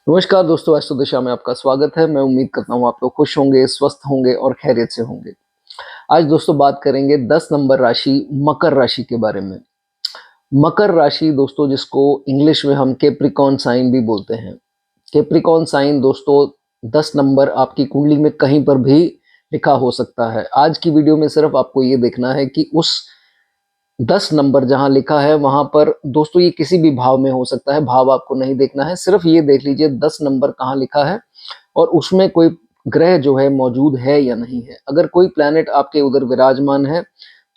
नमस्कार दोस्तों, एस्ट्रो दिशा में आपका स्वागत है। मैं उम्मीद करता हूँ आप लोग खुश होंगे, स्वस्थ होंगे और खैरियत से होंगे। आज दोस्तों बात करेंगे 10 नंबर राशि मकर राशि के बारे में। मकर राशि दोस्तों, जिसको इंग्लिश में हम कैप्रिकॉर्न साइन भी बोलते हैं। कैप्रिकॉर्न साइन दोस्तों 10 नंबर आपकी कुंडली में कहीं पर भी लिखा हो सकता है। आज की वीडियो में सिर्फ आपको ये देखना है कि उस 10 नंबर जहाँ लिखा है वहाँ पर दोस्तों ये किसी भी भाव में हो सकता है, भाव आपको नहीं देखना है। सिर्फ ये देख लीजिए 10 नंबर कहाँ लिखा है और उसमें कोई ग्रह जो है मौजूद है या नहीं है। अगर कोई प्लैनेट आपके उधर विराजमान है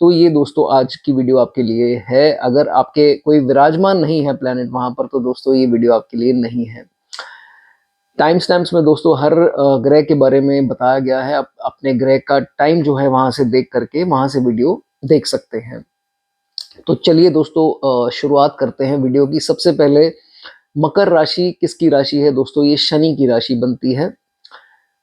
तो ये दोस्तों आज की वीडियो आपके लिए है। अगर आपके कोई विराजमान नहीं है प्लैनेट वहाँ पर तो दोस्तों ये वीडियो आपके लिए नहीं है। टाइम स्टैम्प्स में दोस्तों हर ग्रह के बारे में बताया गया है। आप अपने ग्रह का टाइम जो है वहाँ से देख करके वहाँ से वीडियो देख सकते हैं। तो चलिए दोस्तों शुरुआत करते हैं वीडियो की। सबसे पहले मकर राशि किसकी राशि है दोस्तों? ये शनि की राशि बनती है।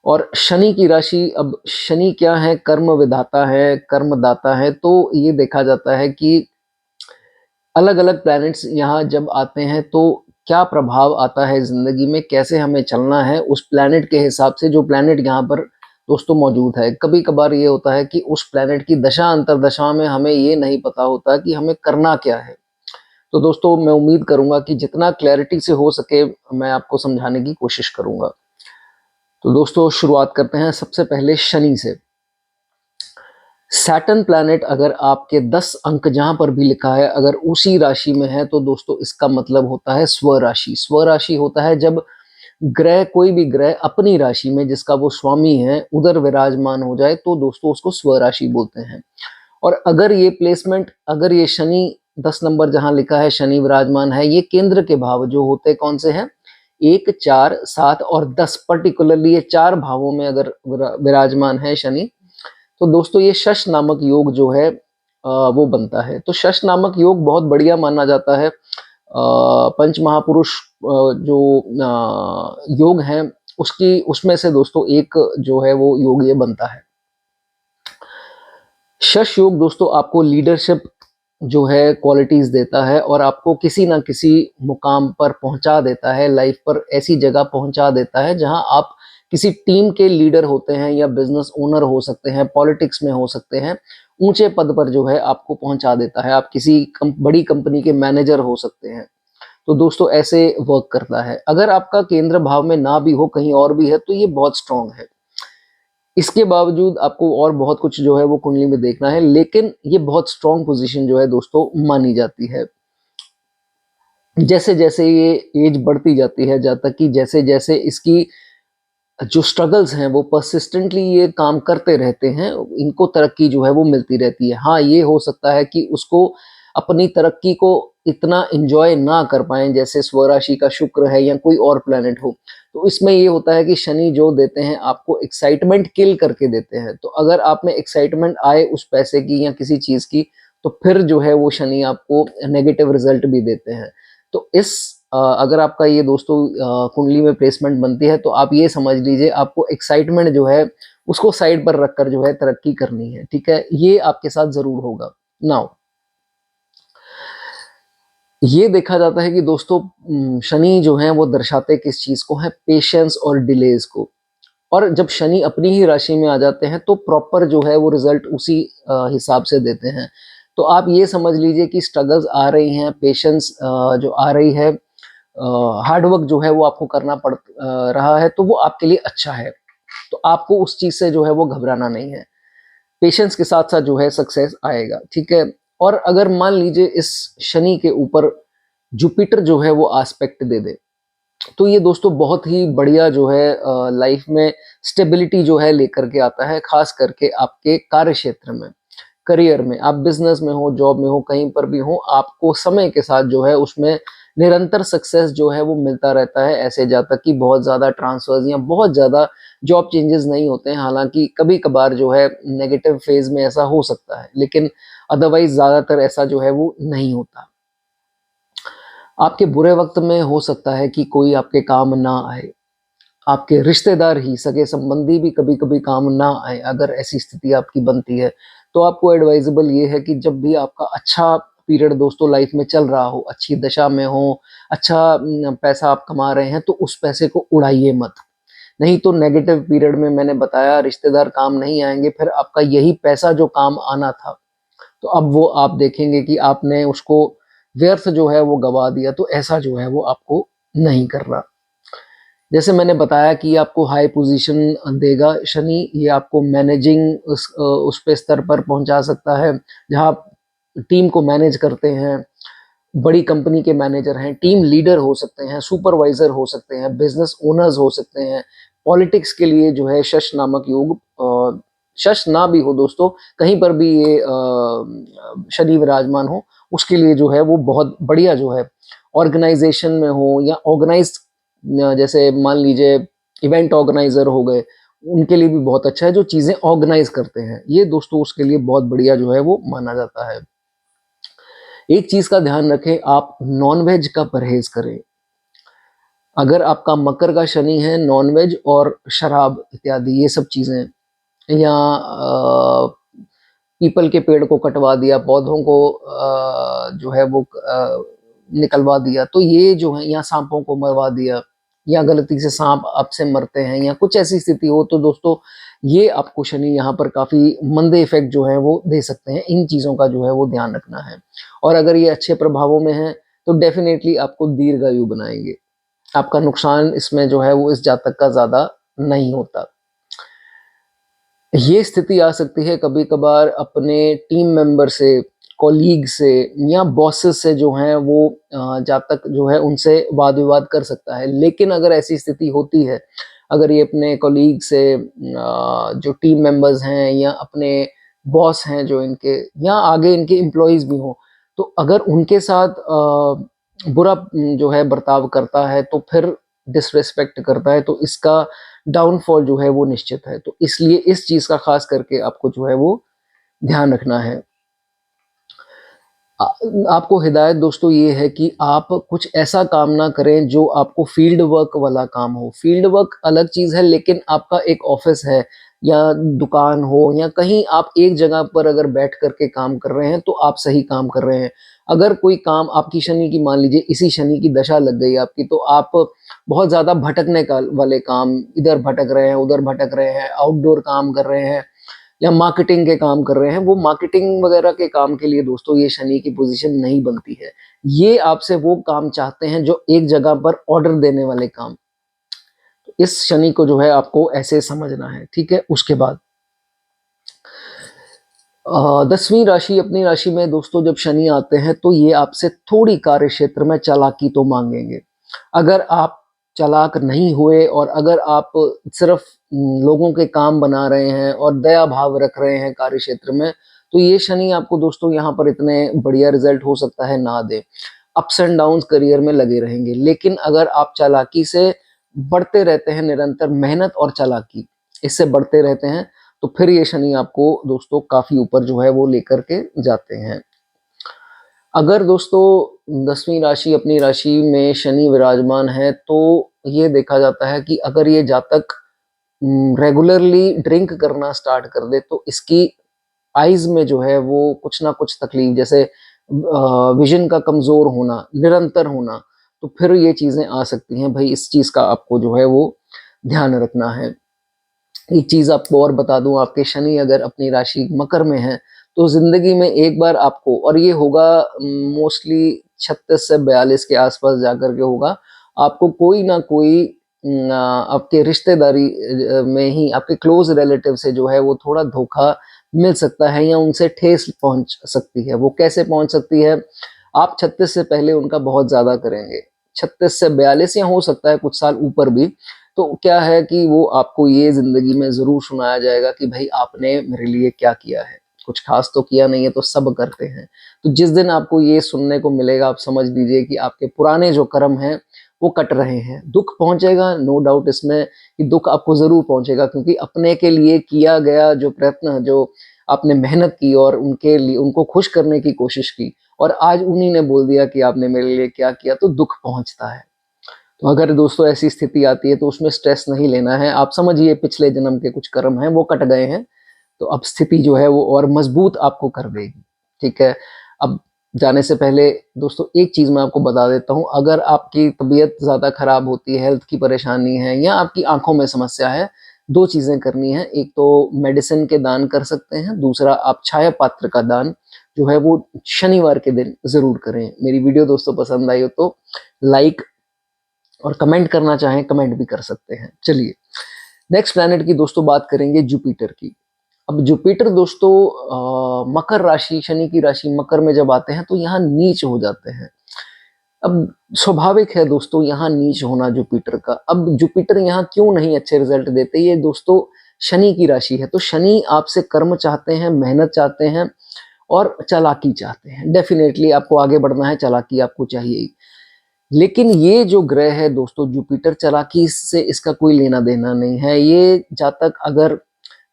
और शनि की राशि, अब शनि क्या है? कर्म विधाता है, कर्मदाता है। तो ये देखा जाता है कि अलग अलग प्लैनेट्स यहाँ जब आते हैं तो क्या प्रभाव आता है जिंदगी में, कैसे हमें चलना है उस प्लैनेट के हिसाब से जो प्लैनेट यहाँ पर दोस्तों मौजूद है। कभी कभार ये होता है कि उस प्लैनेट की दशा अंतरदशा में हमें ये नहीं पता होता कि हमें करना क्या है। तो दोस्तों मैं उम्मीद करूंगा कि जितना क्लैरिटी से हो सके मैं आपको समझाने की कोशिश करूंगा। तो दोस्तों शुरुआत करते हैं सबसे पहले शनि से। सैटर्न प्लैनेट अगर आपके 10 अंक जहां पर भी लिखा है अगर उसी राशि में है तो दोस्तों इसका मतलब होता है स्वराशि। स्वराशि होता है जब ग्रह, कोई भी ग्रह अपनी राशि में जिसका वो स्वामी है उधर विराजमान हो जाए तो दोस्तों उसको स्वराशि बोलते हैं। और अगर ये प्लेसमेंट, अगर ये शनि 10 नंबर जहां लिखा है शनि विराजमान है, ये केंद्र के भाव जो होते कौन से हैं? 1, 4, 7 और 10, पर्टिकुलरली ये 4 भावों में अगर विराजमान है शनि तो दोस्तों ये शश नामक योग जो है वो बनता है। तो शश नामक योग बहुत बढ़िया माना जाता है। पंच महापुरुष जो योग हैं उसकी, उसमें से दोस्तों एक जो है वो योग ये बनता है। शश योग दोस्तों आपको लीडरशिप जो है क्वालिटीज देता है और आपको किसी ना किसी मुकाम पर पहुंचा देता है, लाइफ पर ऐसी जगह पहुंचा देता है जहां आप किसी टीम के लीडर होते हैं या बिजनेस ओनर हो सकते हैं, पॉलिटिक्स में हो सकते हैं, ऊंचे पद पर जो है आपको पहुंचा देता है। आप किसी बड़ी कंपनी के मैनेजर हो सकते हैं। तो दोस्तों ऐसे वर्क करता है। अगर आपका केंद्र भाव में ना भी हो, कहीं और भी है, तो ये बहुत स्ट्रांग है। इसके बावजूद आपको और बहुत कुछ जो है वो कुंडली में देखना है, लेकिन ये बहुत स्ट्रांग पोजीशन जो है दोस्तों मानी जाती है। जैसे जैसे ये एज बढ़ती जाती है, जब तक कि जैसे जैसे इसकी जो स्ट्रगल्स हैं वो परसिस्टेंटली ये काम करते रहते हैं, इनको तरक्की जो है वो मिलती रहती है। हाँ, ये हो सकता है कि उसको अपनी तरक्की को इतना एंजॉय ना कर पाएं जैसे स्वराशि का शुक्र है या कोई और प्लेनेट हो। तो इसमें ये होता है कि शनि जो देते हैं आपको एक्साइटमेंट किल करके देते हैं। तो अगर आप में एक्साइटमेंट आए उस पैसे की या किसी चीज की तो फिर जो है वो शनि आपको नेगेटिव रिजल्ट भी देते हैं। तो इस अगर आपका ये दोस्तों कुंडली में प्लेसमेंट बनती है तो आप ये समझ लीजिए आपको एक्साइटमेंट जो है उसको साइड पर रखकर जो है तरक्की करनी है। ठीक है, ये आपके साथ जरूर होगा। नाउ ये देखा जाता है कि दोस्तों शनि जो है वो दर्शाते किस चीज को है? पेशेंस और डिलेज को। और जब शनि अपनी ही राशि में आ जाते हैं तो प्रॉपर जो है वो रिजल्ट उसी हिसाब से देते हैं। तो आप ये समझ लीजिए कि स्ट्रगल्स आ रही हैं, पेशेंस जो आ रही है, हार्डवर्क जो है वो आपको करना पड़ रहा है तो वो आपके लिए अच्छा है। तो आपको उस चीज से जो है वो घबराना नहीं है। पेशेंस के साथ साथ जो है सक्सेस आएगा। ठीक है। और अगर मान लीजिए इस शनि के ऊपर जुपिटर जो है वो आस्पेक्ट दे दे तो ये दोस्तों बहुत ही बढ़िया जो है लाइफ में स्टेबिलिटी जो है लेकर के आता है, खास करके आपके कार्य क्षेत्र में, करियर में। आप बिजनेस में हो, जॉब में हो, कहीं पर भी हो, आपको समय के साथ जो है उसमें निरंतर सक्सेस जो है वो मिलता रहता है। ऐसे जहाँ तक कि बहुत ज़्यादा ट्रांसफर्स या बहुत ज़्यादा जॉब चेंजेस नहीं होते हैं। हालांकि कभी कभार जो है नेगेटिव फेज में ऐसा हो सकता है, लेकिन अदरवाइज ज़्यादातर ऐसा जो है वो नहीं होता। आपके बुरे वक्त में हो सकता है कि कोई आपके काम ना आए, आपके रिश्तेदार ही, सगे संबंधी भी कभी कभी काम ना आए। अगर ऐसी स्थिति आपकी बनती है तो आपको एडवाइजेबल ये है कि जब भी आपका अच्छा पीरियड दोस्तों लाइफ में चल रहा हो, अच्छी दशा में हो, अच्छा पैसा आप कमा रहे हैं, तो उस पैसे को उड़ाइए मत। नहीं तो नेगेटिव पीरियड में मैंने बताया रिश्तेदार काम नहीं आएंगे, फिर आपका यही पैसा जो काम आना था, तो अब वो आप देखेंगे कि आपने उसको व्यर्थ जो है वो गवा दिया। तो ऐसा जो है वो आपको नहीं करना। जैसे मैंने बताया कि आपको हाई पोजीशन देगा शनि, ये आपको मैनेजिंग उस पे स्तर पर पहुंचा सकता है, जहां आप टीम को मैनेज करते हैं, बड़ी कंपनी के मैनेजर हैं, टीम लीडर हो सकते हैं, सुपरवाइजर हो सकते हैं, बिजनेस ओनर्स हो सकते हैं। पॉलिटिक्स के लिए जो है शश नामक योग, शश ना भी हो दोस्तों, कहीं पर भी ये शनि विराजमान हो, उसके लिए जो है वो बहुत बढ़िया जो है। ऑर्गेनाइजेशन में हो या ऑर्गेनाइज, जैसे मान लीजिए इवेंट ऑर्गेनाइजर हो गए, उनके लिए भी बहुत अच्छा है, जो चीजें ऑर्गेनाइज करते हैं, ये दोस्तों उसके लिए बहुत बढ़िया जो है वो माना जाता है। एक चीज का ध्यान रखें, आप नॉनवेज का परहेज करें। अगर आपका मकर का शनि है, नॉनवेज और शराब इत्यादि ये सब चीजें, या पीपल के पेड़ को कटवा दिया, पौधों को जो है वो निकलवा दिया, तो ये जो है, या सांपों को मरवा दिया, या गलती से सांप आपसे मरते हैं, या कुछ ऐसी स्थिति हो, तो दोस्तों ये आपको शनि यहाँ पर काफी मंदे इफेक्ट जो है वो दे सकते हैं। इन चीजों का जो है वो ध्यान रखना है। और अगर ये अच्छे प्रभावों में है तो डेफिनेटली आपको दीर्घायु बनाएंगे। आपका नुकसान इसमें जो है वो इस जातक का ज्यादा नहीं होता। ये स्थिति आ सकती है कभी कभार अपने टीम मेंबर से, कॉलीग से, या बॉसेस से जो हैं वो जातक जो है उनसे वाद विवाद कर सकता है। लेकिन अगर ऐसी स्थिति होती है, अगर ये अपने कॉलीग से, जो टीम मेंबर्स हैं या अपने बॉस हैं जो इनके, या आगे इनके एम्प्लॉयज भी हों, तो अगर उनके साथ बुरा जो है बर्ताव करता है, तो फिर डिसरेस्पेक्ट करता है, तो इसका डाउनफॉल जो है वो निश्चित है। तो इसलिए इस चीज का खास करके आपको जो है वो ध्यान रखना है। आपको हिदायत दोस्तों ये है कि आप कुछ ऐसा काम ना करें जो आपको फील्ड वर्क वाला काम हो। फील्ड वर्क अलग चीज है, लेकिन आपका एक ऑफिस है या दुकान हो, या कहीं आप एक जगह पर अगर बैठ करके काम कर रहे हैं, तो आप सही काम कर रहे हैं। अगर कोई काम आपकी शनि की, मान लीजिए इसी शनि की दशा लग गई आपकी, तो आप बहुत ज्यादा भटकने का वाले काम, इधर भटक रहे हैं, उधर भटक रहे हैं, आउटडोर काम कर रहे हैं, या मार्केटिंग के काम कर रहे हैं, वो मार्केटिंग वगैरह के काम के लिए दोस्तों ये शनि की पोजीशन नहीं बनती है। ये आपसे वो काम चाहते हैं जो एक जगह पर ऑर्डर देने वाले काम। इस शनि को जो है आपको ऐसे समझना है, ठीक है। उसके बाद 10वीं राशि, अपनी राशि में दोस्तों जब शनि आते हैं, तो ये आपसे थोड़ी कार्य क्षेत्र में चालाकी तो मांगेंगे। अगर आप चालाक नहीं हुए और अगर आप सिर्फ लोगों के काम बना रहे हैं और दया भाव रख रहे हैं कार्य क्षेत्र में, तो ये शनि आपको दोस्तों यहाँ पर इतने बढ़िया रिजल्ट हो सकता है ना दे। अप्स एंड डाउन्स करियर में लगे रहेंगे। लेकिन अगर आप चालाकी से बढ़ते रहते हैं, निरंतर मेहनत और चालाकी इससे बढ़ते रहते हैं, तो फिर ये शनि आपको दोस्तों काफी ऊपर जो है वो लेकर के जाते हैं। अगर दोस्तों 10वीं राशि, अपनी राशि में शनि विराजमान है, तो ये देखा जाता है कि अगर ये जातक रेगुलरली ड्रिंक करना स्टार्ट कर दे, तो इसकी आईज में जो है वो कुछ ना कुछ तकलीफ, जैसे विजन का कमजोर होना, निरंतर होना, तो फिर ये चीजें आ सकती हैं। भाई इस चीज का आपको जो है वो ध्यान रखना है। एक चीज आपको और बता दूं, आपके शनि अगर अपनी राशि मकर में है, तो जिंदगी में एक बार आपको, और ये होगा मोस्टली 36 से 42 के आसपास जाकर के होगा, आपको कोई ना कोई आपके रिश्तेदारी में ही, आपके क्लोज रिलेटिव से जो है वो थोड़ा धोखा मिल सकता है, या उनसे ठेस पहुंच सकती है। वो कैसे पहुंच सकती है? आप 36 से पहले उनका बहुत ज्यादा करेंगे, 36 से 42 या हो सकता है कुछ साल ऊपर भी, तो क्या है कि वो आपको ये जिंदगी में जरूर सुनाया जाएगा कि भाई आपने मेरे लिए क्या किया है। कुछ खास तो किया नहीं है, तो सब करते हैं। तो जिस दिन आपको ये सुनने को मिलेगा, आप समझ लीजिए कि आपके पुराने जो कर्म हैं वो कट रहे हैं। दुख पहुंचेगा, नो डाउट इसमें कि दुख आपको जरूर पहुंचेगा, क्योंकि अपने के लिए किया गया जो प्रयत्न, जो आपने मेहनत की और उनके लिए, उनको खुश करने की कोशिश की, और आज उन्हीं ने बोल दिया कि आपने मेरे लिए क्या किया, तो दुख पहुंचता है। तो अगर दोस्तों ऐसी स्थिति आती है, तो उसमें स्ट्रेस नहीं लेना है। आप समझिए पिछले जन्म के कुछ कर्म हैं वो कट गए हैं, तो अब स्थिति जो है वो और मजबूत आपको कर देगी, ठीक है। अब जाने से पहले दोस्तों एक चीज़ मैं आपको बता देता हूँ, अगर आपकी तबीयत ज़्यादा ख़राब होती है, हेल्थ की परेशानी है या आपकी आँखों में समस्या है, 2 चीज़ें करनी हैं। एक तो मेडिसिन के दान कर सकते हैं, दूसरा आप छाया पात्र का दान जो है वो शनिवार के दिन ज़रूर करें। मेरी वीडियो दोस्तों पसंद आई हो तो लाइक और कमेंट करना चाहें, कमेंट भी कर सकते हैं। चलिए, नेक्स्ट प्लैनेट की दोस्तों बात करेंगे जुपिटर की। अब जुपिटर दोस्तों मकर राशि, शनि की राशि मकर में जब आते हैं तो यहाँ नीच हो जाते हैं। अब स्वाभाविक है दोस्तों यहाँ नीच होना जुपिटर का। अब जुपिटर यहाँ क्यों नहीं अच्छे रिजल्ट देते, ये दोस्तों शनि की राशि है। तो शनि आपसे कर्म चाहते हैं, मेहनत चाहते हैं और चालाकी चाहते हैं। डेफिनेटली आपको आगे बढ़ना है, चालाकी आपको चाहिए ही। लेकिन ये जो ग्रह है दोस्तों जुपिटर, चालाकी से इसका कोई लेना देना नहीं है। ये जातक अगर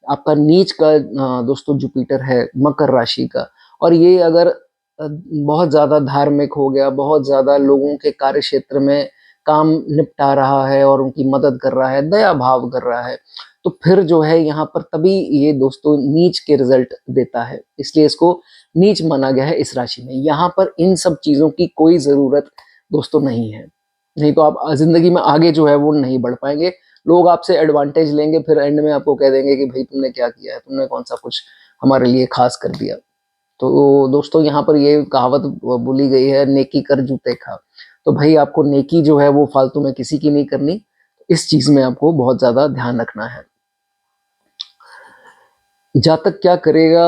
आपका नीच का दोस्तों जुपिटर है मकर राशि का, और ये अगर बहुत ज़्यादा धार्मिक हो गया, बहुत ज़्यादा लोगों के कार्य क्षेत्र में काम निपटा रहा है और उनकी मदद कर रहा है, दया भाव कर रहा है, तो फिर जो है यहाँ पर तभी ये दोस्तों नीच के रिजल्ट देता है। इसलिए इसको नीच माना गया है इस राशि में। यहाँ पर इन सब चीज़ों की कोई ज़रूरत दोस्तों नहीं है, नहीं तो आप ज़िंदगी में आगे जो है वो नहीं बढ़ पाएंगे। लोग आपसे एडवांटेज लेंगे, फिर एंड में आपको कह देंगे कि भाई तुमने क्या किया है, तुमने कौन सा कुछ हमारे लिए खास कर दिया। तो दोस्तों यहाँ पर ये कहावत बोली गई है, नेकी कर जूते खा। तो भाई आपको नेकी जो है वो फालतू में किसी की नहीं करनी, इस चीज में आपको बहुत ज्यादा ध्यान रखना है। जातक क्या करेगा,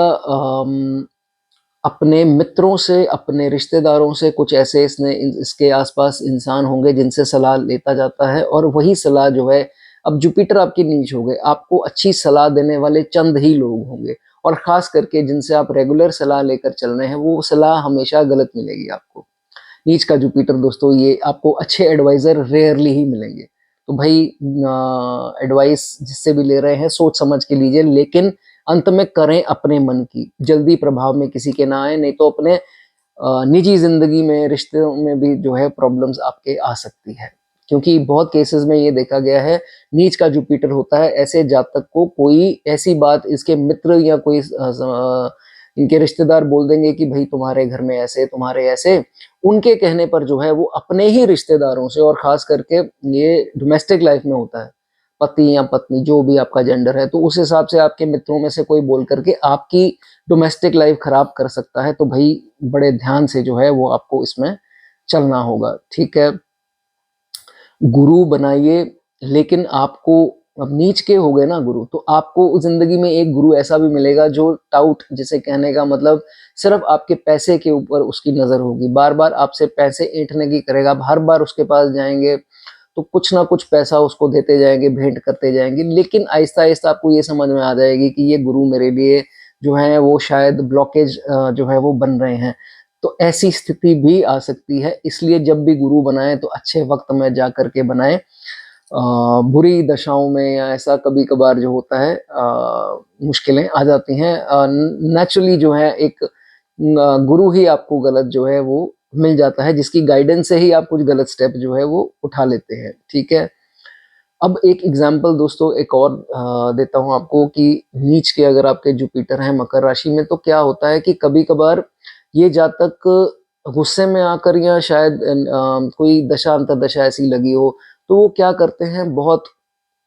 अपने मित्रों से, अपने रिश्तेदारों से, कुछ ऐसे इसके आसपास इंसान होंगे जिनसे सलाह लेता जाता है, और वही सलाह जो है, अब जुपिटर आपकी नीच हो गए, आपको अच्छी सलाह देने वाले चंद ही लोग होंगे, और खास करके जिनसे आप रेगुलर सलाह लेकर चल रहे हैं वो सलाह हमेशा गलत मिलेगी आपको। नीच का जुपिटर दोस्तों, ये आपको अच्छे एडवाइजर रेयरली ही मिलेंगे। तो भाई एडवाइस जिससे भी ले रहे हैं सोच समझ के लीजिए, लेकिन अंत में करें अपने मन की, जल्दी प्रभाव में किसी के ना आए, नहीं तो अपने निजी जिंदगी में, रिश्तों में भी जो है प्रॉब्लम्स आपके आ सकती है। क्योंकि बहुत केसेस में ये देखा गया है, नीच का जुपिटर होता है, ऐसे जातक को कोई ऐसी बात इसके मित्र या कोई इनके रिश्तेदार बोल देंगे कि भाई तुम्हारे घर में ऐसे, तुम्हारे ऐसे, उनके कहने पर जो है वो अपने ही रिश्तेदारों से, और खास करके ये डोमेस्टिक लाइफ में होता है, पति या पत्नी जो भी आपका जेंडर है, तो उस हिसाब से आपके मित्रों में से कोई बोल करके आपकी डोमेस्टिक लाइफ खराब कर सकता है। तो भाई बड़े ध्यान से जो है वो आपको इसमें चलना होगा, ठीक है। गुरु बनाइए, लेकिन आपको, अब नीच के हो गए ना गुरु, तो आपको जिंदगी में एक गुरु ऐसा भी मिलेगा जो टाउट, जिसे कहने का मतलब सिर्फ आपके पैसे के ऊपर उसकी नजर होगी, बार बार आपसे पैसे ऐंठने की करेगा। आप हर बार उसके पास जाएंगे तो कुछ ना कुछ पैसा उसको देते जाएंगे, भेंट करते जाएंगे, लेकिन आहिस्ता आहिस्ता आपको ये समझ में आ जाएगी कि ये गुरु मेरे लिए जो है वो शायद ब्लॉकेज जो है वो बन रहे हैं। तो ऐसी स्थिति भी आ सकती है, इसलिए जब भी गुरु बनाए तो अच्छे वक्त में जा करके बनाए। बुरी दशाओं में या ऐसा कभी कभार जो होता है मुश्किलें आ जाती हैं, नेचुरली जो है एक गुरु ही आपको गलत जो है वो मिल जाता है, जिसकी गाइडेंस से ही आप कुछ गलत स्टेप जो है वो उठा लेते हैं, ठीक है। अब एक एग्जाम्पल दोस्तों एक और देता हूं आपको कि नीच के अगर आपके जुपिटर हैं मकर राशि में, तो क्या होता है कि कभी कभार ये जातक गुस्से में आकर, या शायद कोई दशा अंतरदशा ऐसी लगी हो, तो वो क्या करते हैं, बहुत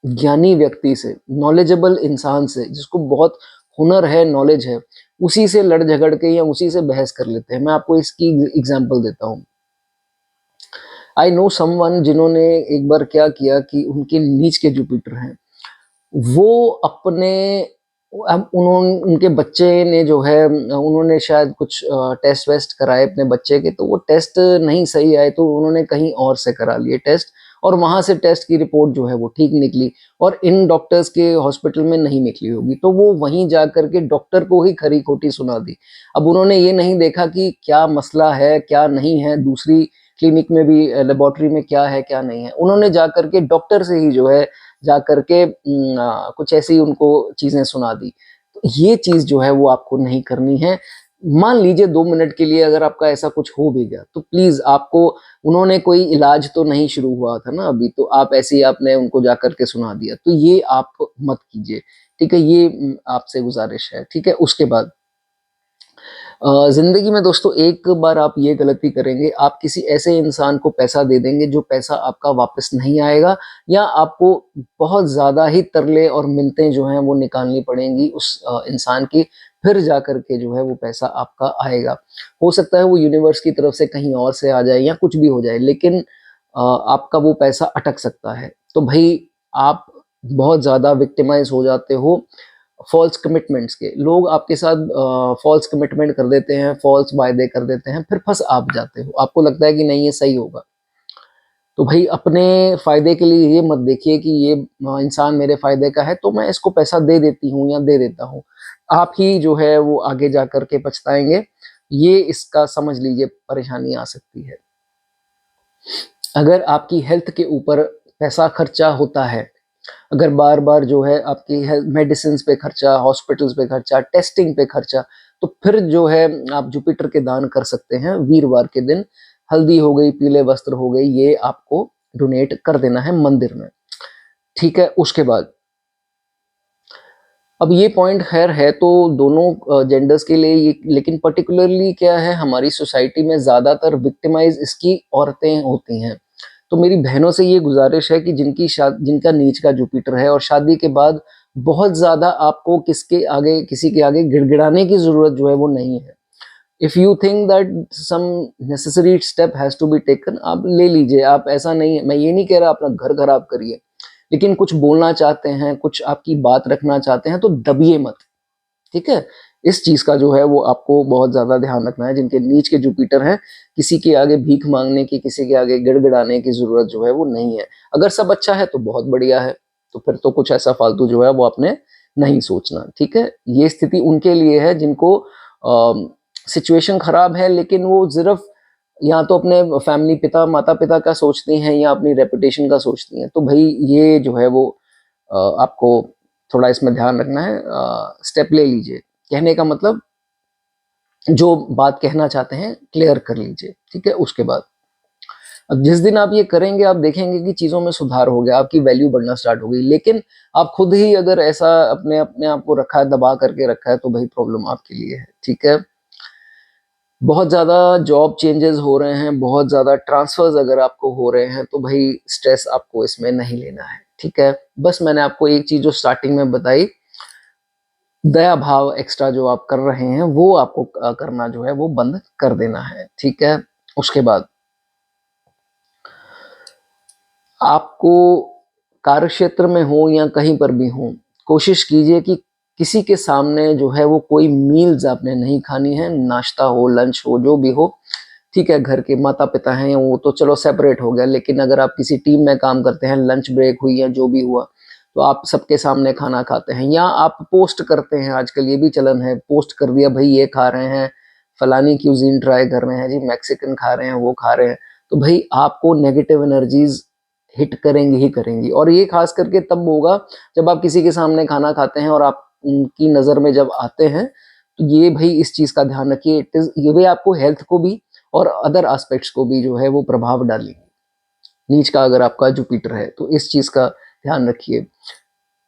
ज्ञानी व्यक्ति से, नॉलेजेबल इंसान से, जिसको बहुत हुनर है, नॉलेज है, उसी से लड़ झगड़ के या उसी से बहस कर लेते हैं। मैं आपको इसकी एग्जांपल देता हूँ। आई नो समवन जिन्होंने एक बार क्या किया कि उनके नीच के जुपिटर हैं, वो अपने, अब उन्होंने, उनके बच्चे ने जो है, उन्होंने शायद कुछ टेस्ट वेस्ट कराए अपने बच्चे के, तो वो टेस्ट नहीं सही आए, तो उन्होंने कहीं और से करा लिए टेस्ट, और वहां से टेस्ट की रिपोर्ट जो है वो ठीक निकली, और इन डॉक्टर्स के हॉस्पिटल में नहीं निकली होगी, तो वो वहीं जा करके डॉक्टर को ही खरी खोटी सुना दी। अब उन्होंने ये नहीं देखा कि क्या मसला है क्या नहीं है, दूसरी क्लिनिक में भी, लेबोरेटरी में क्या है क्या नहीं है, उन्होंने जा करके डॉक्टर से ही जो है जा करके कुछ ऐसी उनको चीजें सुना दी। तो ये चीज जो है वो आपको नहीं करनी है। मान लीजिए 2 मिनट के लिए अगर आपका ऐसा कुछ हो भी गया, तो प्लीज आपको, उन्होंने कोई इलाज तो नहीं शुरू हुआ था ना अभी, तो आप ऐसे ही आपने उनको जा करके सुना दिया, तो ये आप मत कीजिए, ठीक है। ये आपसे गुजारिश है, ठीक है। उसके बाद जिंदगी में दोस्तों एक बार आप ये गलती करेंगे, आप किसी ऐसे इंसान को पैसा दे देंगे जो पैसा आपका वापस नहीं आएगा, या आपको बहुत ज़्यादा ही तरले और मिन्नतें जो हैं वो निकालनी पड़ेंगी उस इंसान की, फिर जा कर के जो है वो पैसा आपका आएगा। हो सकता है वो यूनिवर्स की तरफ से कहीं और से आ जाए या कुछ भी हो जाए, लेकिन आपका वो पैसा अटक सकता है। तो भाई आप बहुत ज़्यादा विक्टिमाइज़ हो जाते हो फॉल्स कमिटमेंट्स के। लोग आपके साथ फॉल्स कमिटमेंट कर देते हैं, फॉल्स वायदे कर देते हैं, फिर फंस आप जाते हो। आपको लगता है कि नहीं ये सही होगा। तो भाई अपने फ़ायदे के लिए ये मत देखिए कि ये इंसान मेरे फ़ायदे का है तो मैं इसको पैसा दे देती हूँ या दे देता हूँ। आप ही जो है वो आगे जा कर के पछताएँगे। ये इसका समझ लीजिए परेशानी आ सकती है। अगर आपकी हेल्थ के ऊपर पैसा खर्चा होता है, अगर बार-बार जो है आपकी हेल्थ मेडिसिन्स पे खर्चा, हॉस्पिटल्स पे खर्चा, टेस्टिंग पे खर्चा, तो फिर जो है आप जुपिटर के दान कर सकते हैं वीरवार के दिन। हल्दी हो गई, पीले वस्त्र हो गए, ये आपको डोनेट कर देना है मंदिर में। ठीक है? उसके बाद अब ये पॉइंट खैर है तो दोनों जेंडर्स के लिए ये, लेकिन पर्टिकुलरली क्या है हमारी सोसाइटी में ज़्यादातर विक्टिमाइज़ इसकी औरतें होती हैं। तो मेरी बहनों से ये गुज़ारिश है कि जिनका नीच का जुपिटर है और शादी के बाद बहुत ज़्यादा आपको किसी के आगे गिड़गिड़ाने की ज़रूरत जो है वो नहीं है। If you think that some necessary step has to be taken, आप ले लीजिए। आप ऐसा नहीं है, मैं ये नहीं कह रहा अपना घर खराब करिए, लेकिन कुछ बोलना चाहते हैं, कुछ आपकी बात रखना चाहते हैं तो दबिए मत, ठीक है? इस चीज़ का जो है वो आपको बहुत ज़्यादा ध्यान रखना है। जिनके नीच के जुपिटर हैं, किसी के आगे भीख माँगने की, किसी के आगे गिड़गिड़ाने की ज़रूरत जो है वो नहीं है। अगर सब अच्छा है तो बहुत बढ़िया है, तो फिर तो कुछ ऐसा फालतू जो है वो आपने नहीं सोचना, ठीक है? ये स्थिति उनके लिए है जिनको सिचुएशन खराब है, लेकिन वो सिर्फ़ या तो अपने फैमिली माता-पिता का सोचती हैं या अपनी रेपुटेशन का सोचती हैं। तो भई ये जो है वो आपको थोड़ा इसमें ध्यान रखना है, स्टेप ले लीजिए। कहने का मतलब जो बात कहना चाहते हैं क्लियर कर लीजिए, ठीक है? उसके बाद अब जिस दिन आप ये करेंगे आप देखेंगे कि चीज़ों में सुधार हो गया, आपकी वैल्यू बढ़ना स्टार्ट हो गई। लेकिन आप खुद ही अगर ऐसा अपने अपने आप को रखा है, दबा करके रखा है, तो भाई प्रॉब्लम आपके लिए है, ठीक है? बहुत ज़्यादा जॉब चेंजेस हो रहे हैं, बहुत ज़्यादा ट्रांसफ़र्स अगर आपको हो रहे हैं, तो भई स्ट्रेस आपको इसमें नहीं लेना है, ठीक है? बस मैंने आपको एक चीज़ जो स्टार्टिंग में बताई, दया भाव एक्स्ट्रा जो आप कर रहे हैं, वो आपको करना जो है वो बंद कर देना है, ठीक है? उसके बाद आपको कार्यक्षेत्र में हो या कहीं पर भी हो, कोशिश कीजिए कि किसी के सामने जो है वो कोई मील्स आपने नहीं खानी है, नाश्ता हो, लंच हो, जो भी हो, ठीक है? घर के माता-पिता हैं वो तो चलो सेपरेट हो गया, लेकिन अगर आप किसी टीम में काम करते हैं, लंच ब्रेक हुई या जो भी हुआ, तो आप सबके सामने खाना खाते हैं या आप पोस्ट करते हैं, आजकल ये भी चलन है, पोस्ट कर दिया भई ये खा रहे हैं, फलानी क्यूज़ीन ट्राई कर रहे हैं जी, मैक्सिकन खा रहे हैं, वो खा रहे हैं। तो भई आपको नेगेटिव एनर्जीज़ हिट करेंगी ही करेंगी, और ये खास करके तब होगा जब आप किसी के सामने खाना खाते हैं और आप उनकी नज़र में जब आते हैं, तो ये भई इस चीज़ का ध्यान रखिए। ये भी आपको हेल्थ को भी और अदर एस्पेक्ट्स को भी जो है वो प्रभाव डालेंगे। नीच का अगर आपका जुपिटर है तो इस चीज़ का ध्यान रखिए।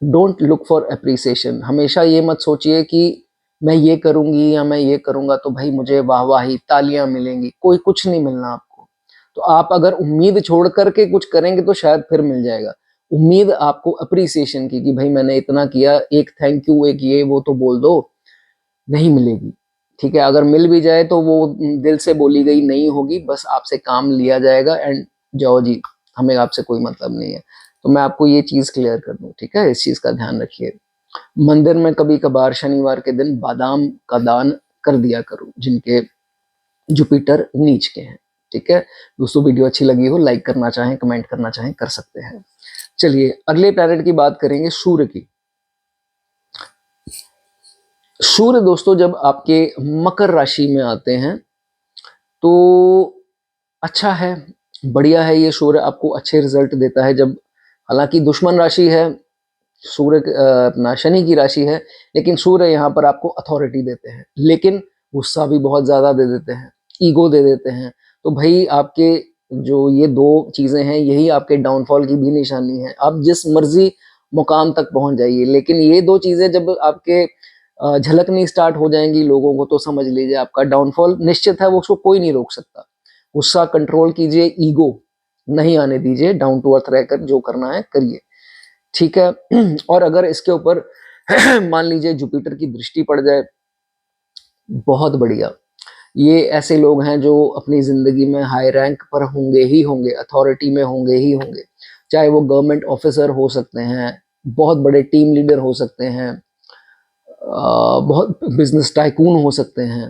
डोंट लुक फॉर एप्रिसिएशन, हमेशा ये मत सोचिए कि मैं ये करूँगी या मैं ये करूँगा तो भाई मुझे वाहवाही, तालियाँ मिलेंगी, कोई कुछ नहीं मिलना आपको। तो आप अगर उम्मीद छोड़ कर के कुछ करेंगे तो शायद फिर मिल जाएगा। उम्मीद आपको एप्रिसिएशन की कि भाई मैंने इतना किया, एक थैंक यू, एक ये वो तो बोल दो, नहीं मिलेगी, ठीक है? अगर मिल भी जाए तो वो दिल से बोली गई नहीं होगी, बस आपसे काम लिया जाएगा एंड जाओ जी, हमें आपसे कोई मतलब नहीं है। तो मैं आपको ये चीज़ क्लियर कर दूँ, ठीक है? इस चीज़ का ध्यान रखिए। मंदिर में कभी-कभार शनिवार के दिन बादाम का दान कर दिया करो, जिनके जुपिटर नीच के हैं, ठीक है? दोस्तों वीडियो अच्छी लगी हो, लाइक करना चाहें, कमेंट करना चाहें, कर सकते हैं। चलिए अगले प्लैनेट की बात करेंगे, सूर्य की। सूर्य दोस्तों जब आपके मकर राशि में आते हैं तो अच्छा है, बढ़िया है, ये सूर्य आपको अच्छे रिजल्ट देता है। जब हालांकि दुश्मन राशि है, अपना शनि की राशि है, लेकिन सूर्य यहाँ पर आपको अथॉरिटी देते हैं, लेकिन गुस्सा भी बहुत ज़्यादा दे देते हैं, ईगो दे देते हैं। तो भाई आपके जो ये दो चीज़ें हैं यही आपके डाउनफॉल की भी निशानी है। आप जिस मर्जी मुकाम तक पहुंच जाइए, लेकिन ये दो चीज़ें जब आपके झलकनी स्टार्ट हो जाएंगी लोगों को, तो समझ लीजिए आपका डाउनफॉल निश्चित है, वो उसको कोई नहीं रोक सकता। गुस्सा कंट्रोल कीजिए, ईगो नहीं आने दीजिए, डाउन टू अर्थ रहकर जो करना है करिए, ठीक है। और अगर इसके ऊपर मान लीजिए जुपिटर की दृष्टि पड़ जाए, बहुत बढ़िया। ये ऐसे लोग हैं जो अपनी जिंदगी में हाई रैंक पर होंगे ही होंगे, अथॉरिटी में होंगे ही होंगे, चाहे वो गवर्नमेंट ऑफिसर हो सकते हैं, बहुत बड़े टीम लीडर हो सकते हैं, बहुत बिजनेस टाइकून हो सकते हैं।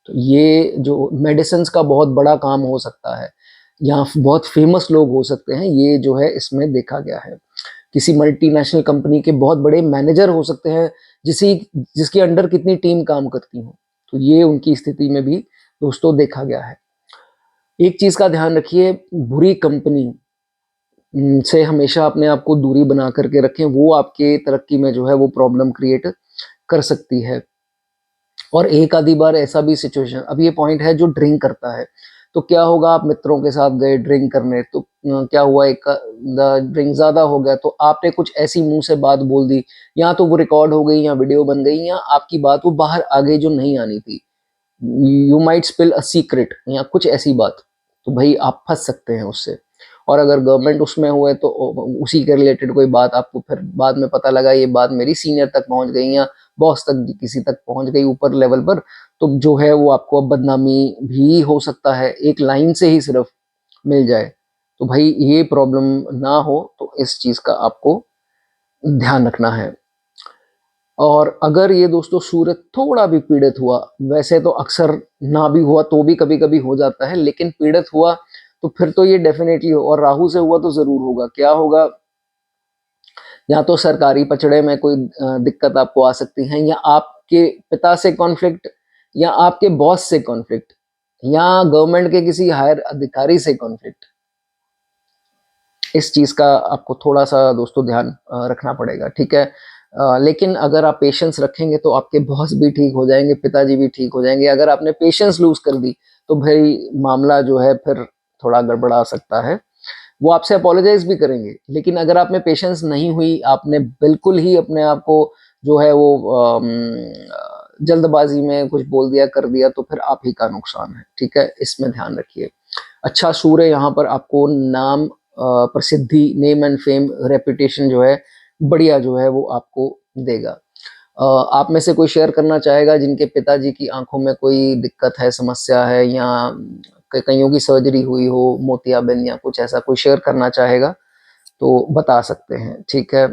तो ये जो मेडिसिन का बहुत बड़ा काम हो सकता है, या बहुत फेमस लोग हो सकते हैं, ये जो है इसमें देखा गया है। किसी मल्टीनेशनल कंपनी के बहुत बड़े मैनेजर हो सकते हैं, जिसके अंडर कितनी टीम काम करती हो, तो ये उनकी स्थिति में भी दोस्तों देखा गया है। एक चीज का ध्यान रखिए, बुरी कंपनी से हमेशा अपने आप को दूरी बना करके रखें, वो आपके तरक्की में जो है वो प्रॉब्लम क्रिएट कर सकती है। और एक आधी बार ऐसा भी सिचुएशन, अब ये पॉइंट है जो ड्रिंक करता है, तो क्या होगा, आप मित्रों के साथ गए ड्रिंक करने, तो क्या हुआ, एक ड्रिंक ज्यादा हो गया, तो आपने कुछ ऐसी मुंह से बात बोल दी, या तो वो रिकॉर्ड हो गई, या वीडियो बन गई, या आपकी बात वो बाहर आ गई जो नहीं आनी थी। You might spill a secret या कुछ ऐसी बात, तो भाई आप फंस सकते हैं उससे। और अगर गवर्नमेंट उसमें हुए तो उसी के रिलेटेड कोई बात आपको फिर बाद में पता लगा, ये बात मेरी सीनियर तक पहुंच गई या बॉस तक, किसी तक पहुंच गई ऊपर लेवल पर, तो जो है वो आपको अब बदनामी भी हो सकता है, एक लाइन से ही सिर्फ मिल जाए। तो भाई ये प्रॉब्लम ना हो, तो इस चीज का आपको ध्यान रखना है। और अगर ये दोस्तों सूर्य थोड़ा भी पीड़ित हुआ, वैसे तो अक्सर ना भी हुआ तो भी कभी कभी हो जाता है, लेकिन पीड़ित हुआ तो फिर तो ये डेफिनेटली हो, और राहु से हुआ तो जरूर होगा। क्या होगा, या तो सरकारी पचड़े में कोई दिक्कत आपको आ सकती है, या आपके पिता से कॉन्फ्लिक्ट, या आपके बॉस से कॉन्फ्लिक्ट, या गवर्नमेंट के किसी हायर अधिकारी से कॉन्फ्लिक्ट। इस चीज का आपको थोड़ा सा दोस्तों ध्यान रखना पड़ेगा, ठीक है। लेकिन अगर आप पेशेंस रखेंगे तो आपके बॉस भी ठीक हो जाएंगे, पिताजी भी ठीक हो जाएंगे। अगर आपने पेशेंस लूज कर दी तो भाई मामला जो है फिर थोड़ा गड़बड़ा सकता है। वो आपसे अपोलोजाइज भी करेंगे, लेकिन अगर आप में पेशेंस नहीं हुई, आपने बिल्कुल ही अपने आप को जो है वो जल्दबाजी में कुछ बोल दिया कर दिया, तो फिर आप ही का नुकसान है, ठीक है, इसमें ध्यान रखिए। अच्छा सूर्य यहाँ पर आपको नाम, प्रसिद्धि, नेम एंड फेम, रेपुटेशन जो है बढ़िया जो है वो आपको देगा। आप में से कोई शेयर करना चाहेगा जिनके पिताजी की आंखों में कोई दिक्कत है, समस्या है, या कईयों की सर्जरी हुई हो, मोतियाबिंद या कुछ ऐसा, कोई शेयर करना चाहेगा तो बता सकते हैं, ठीक है।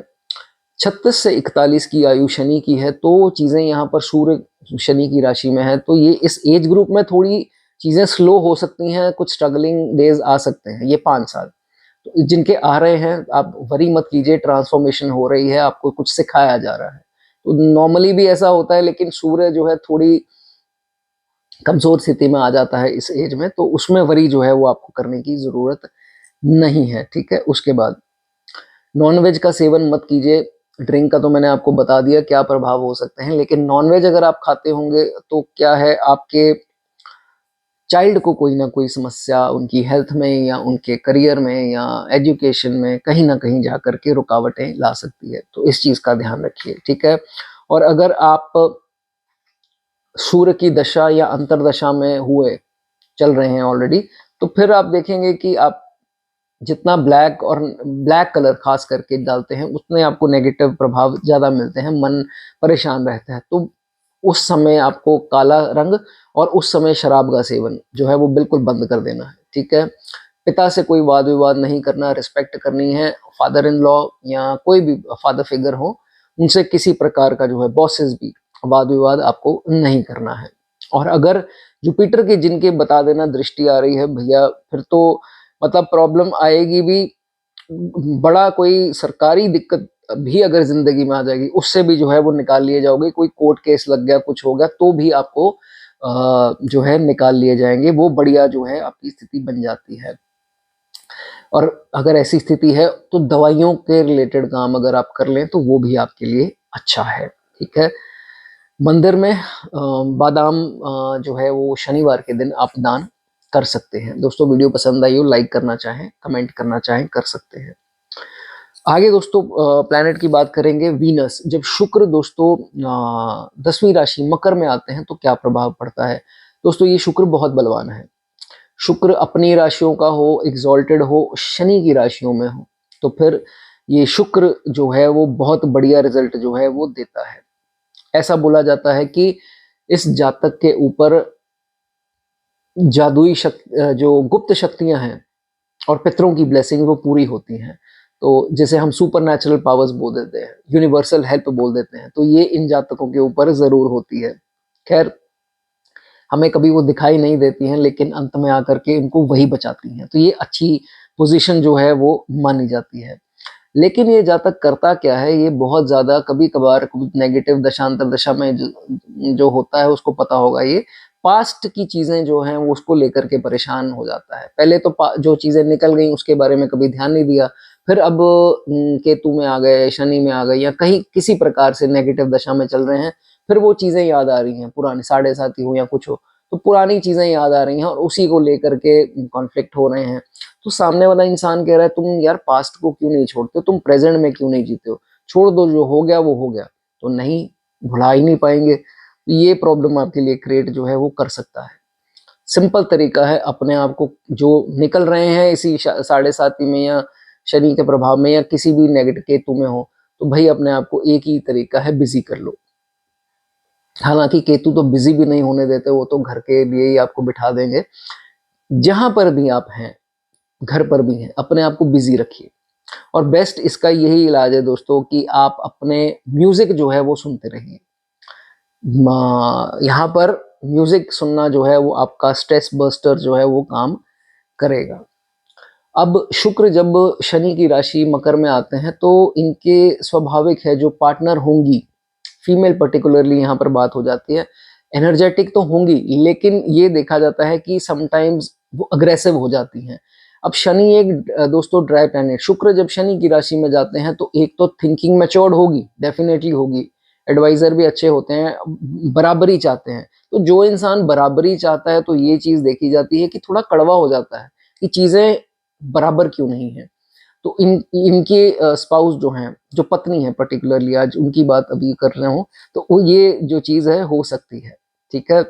36 से 41 की आयु शनि की है, तो चीजें यहाँ पर सूर्य शनि की राशि में है, तो ये इस एज ग्रुप में थोड़ी चीजें स्लो हो सकती हैं, कुछ स्ट्रगलिंग डेज आ सकते हैं ये 5 साल। तो जिनके आ रहे हैं आप वरी मत कीजिए, ट्रांसफॉर्मेशन हो रही है, आपको कुछ सिखाया जा रहा है। तो नॉर्मली भी ऐसा होता है, लेकिन सूर्य जो है थोड़ी कमजोर स्थिति में आ जाता है इस एज में, तो उसमें वरी जो है वो आपको करने की जरूरत नहीं है, ठीक है। उसके बाद नॉनवेज का सेवन मत कीजिए। ड्रिंक का तो मैंने आपको बता दिया क्या प्रभाव हो सकते हैं, लेकिन नॉनवेज अगर आप खाते होंगे तो क्या है, आपके चाइल्ड को कोई ना कोई समस्या उनकी हेल्थ में, या उनके करियर में, या एजुकेशन में कहीं ना कहीं जा करके रुकावटें ला सकती है, तो इस चीज का ध्यान रखिए, ठीक है। और अगर आप सूर्य की दशा या अंतरदशा में हुए चल रहे हैं ऑलरेडी, तो फिर आप देखेंगे कि आप जितना ब्लैक और ब्लैक कलर खास करके डालते हैं, उतने आपको नेगेटिव प्रभाव ज्यादा मिलते हैं, मन परेशान रहता है। तो उस समय आपको काला रंग और उस समय शराब का सेवन जो है वो बिल्कुल बंद कर देना है, ठीक है। पिता से कोई वाद विवाद नहीं करना, रिस्पेक्ट करनी है। फादर इन लॉ या कोई भी फादर फिगर हो, उनसे किसी प्रकार का जो है बॉसेस भी वाद विवाद आपको नहीं करना है। और अगर जुपिटर के जिनके बता देना दृष्टि आ रही है भैया, फिर तो मतलब प्रॉब्लम आएगी भी, बड़ा कोई सरकारी दिक्कत भी अगर जिंदगी में आ जाएगी, उससे भी जो है वो निकाल लिए जाओगे। कोई कोर्ट केस लग गया, कुछ हो गया, तो भी आपको जो है निकाल लिए जाएंगे, वो बढ़िया जो है आपकी स्थिति बन जाती है। और अगर ऐसी स्थिति है तो दवाइयों के रिलेटेड काम अगर आप कर लें तो वो भी आपके लिए अच्छा है, ठीक है। मंदिर में बादाम जो है वो शनिवार के दिन आप दान कर सकते हैं। दोस्तों वीडियो पसंद आई हो, लाइक करना चाहें, कमेंट करना चाहें, कर सकते हैं। आगे दोस्तों प्लैनेट की बात करेंगे वीनस। जब शुक्र दोस्तों 10वीं राशि मकर में आते हैं तो क्या प्रभाव पड़ता है। दोस्तों ये शुक्र बहुत बलवान है। शुक्र अपनी राशियों का हो, एग्जॉल्टेड हो, शनि की राशियों में हो, तो फिर ये शुक्र जो है वो बहुत बढ़िया रिजल्ट जो है वो देता है। ऐसा बोला जाता है कि इस जातक के ऊपर जादुई शक्ति, जो गुप्त शक्तियां हैं और पितरों की ब्लेसिंग वो पूरी होती हैं। तो जैसे हम सुपर नेचुरल पावर्स बोल देते हैं, यूनिवर्सल हेल्प बोल देते हैं, तो ये इन जातकों के ऊपर जरूर होती है। खैर, हमें कभी वो दिखाई नहीं देती हैं, लेकिन अंत में आकर के इनको वही बचाती हैं। तो ये अच्छी पोजीशन जो है वो मानी जाती है। लेकिन ये जातक करता क्या है, ये बहुत ज़्यादा कभी कभार कुछ नेगेटिव दशांतर दशा में जो होता है उसको पता होगा। ये पास्ट की चीज़ें जो हैं वो उसको लेकर के परेशान हो जाता है। पहले तो जो चीज़ें निकल गई उसके बारे में कभी ध्यान नहीं दिया, फिर अब केतु में आ गए, शनि में आ गए, या कहीं किसी प्रकार से नेगेटिव दशा में चल रहे हैं, फिर वो चीज़ें याद आ रही हैं, पुरानी साढ़े साथी हो या कुछ हो, तो पुरानी चीज़ें याद आ रही हैं और उसी को लेकर के कॉन्फ्लिक्ट हो रहे हैं। तो सामने वाला इंसान कह रहा है तुम यार पास्ट को क्यों नहीं छोड़ते हो, तुम प्रेजेंट में क्यों नहीं जीते हो, छोड़ दो, जो हो गया वो हो गया। तो नहीं, भुला ही नहीं पाएंगे। ये प्रॉब्लम आपके लिए क्रिएट जो है वो कर सकता है। सिंपल तरीका है, अपने आप को जो निकल रहे हैं इसी साढ़े साती में या शनि के प्रभाव में या किसी भी नेगेटिव केतु में हो, तो भाई अपने आप को एक ही तरीका है, बिजी कर लो। हालांकि केतु तो बिजी भी नहीं होने देते, वो तो घर के लिए ही आपको बिठा देंगे। जहां पर भी आप हैं, घर पर भी हैं, अपने आप को बिजी रखिए। और बेस्ट इसका यही इलाज है दोस्तों कि आप अपने म्यूजिक जो है वो सुनते रहिए। यहाँ पर म्यूजिक सुनना जो है वो आपका स्ट्रेस बस्टर जो है वो काम करेगा। अब शुक्र जब शनि की राशि मकर में आते हैं तो इनके स्वाभाविक है जो पार्टनर होंगी, फीमेल पर्टिकुलरली यहाँ पर बात हो जाती है, एनर्जेटिक तो होंगी, लेकिन ये देखा जाता है कि समटाइम्स वो अग्रेसिव हो जाती हैं। अब शनि एक दोस्तों ड्राई प्लैनेट, शुक्र जब शनि की राशि में जाते हैं तो एक तो थिंकिंग मैच्योर्ड होगी, डेफिनेटली होगी, एडवाइजर भी अच्छे होते हैं, बराबरी चाहते हैं। तो जो इंसान बराबरी चाहता है तो ये चीज देखी जाती है कि थोड़ा कड़वा हो जाता है कि चीजें बराबर क्यों नहीं है। तो इनके स्पाउस जो हैं, जो पत्नी है पर्टिकुलरली, आज उनकी बात अभी कर रहे हूँ, तो वो ये जो चीज है हो सकती है, ठीक है।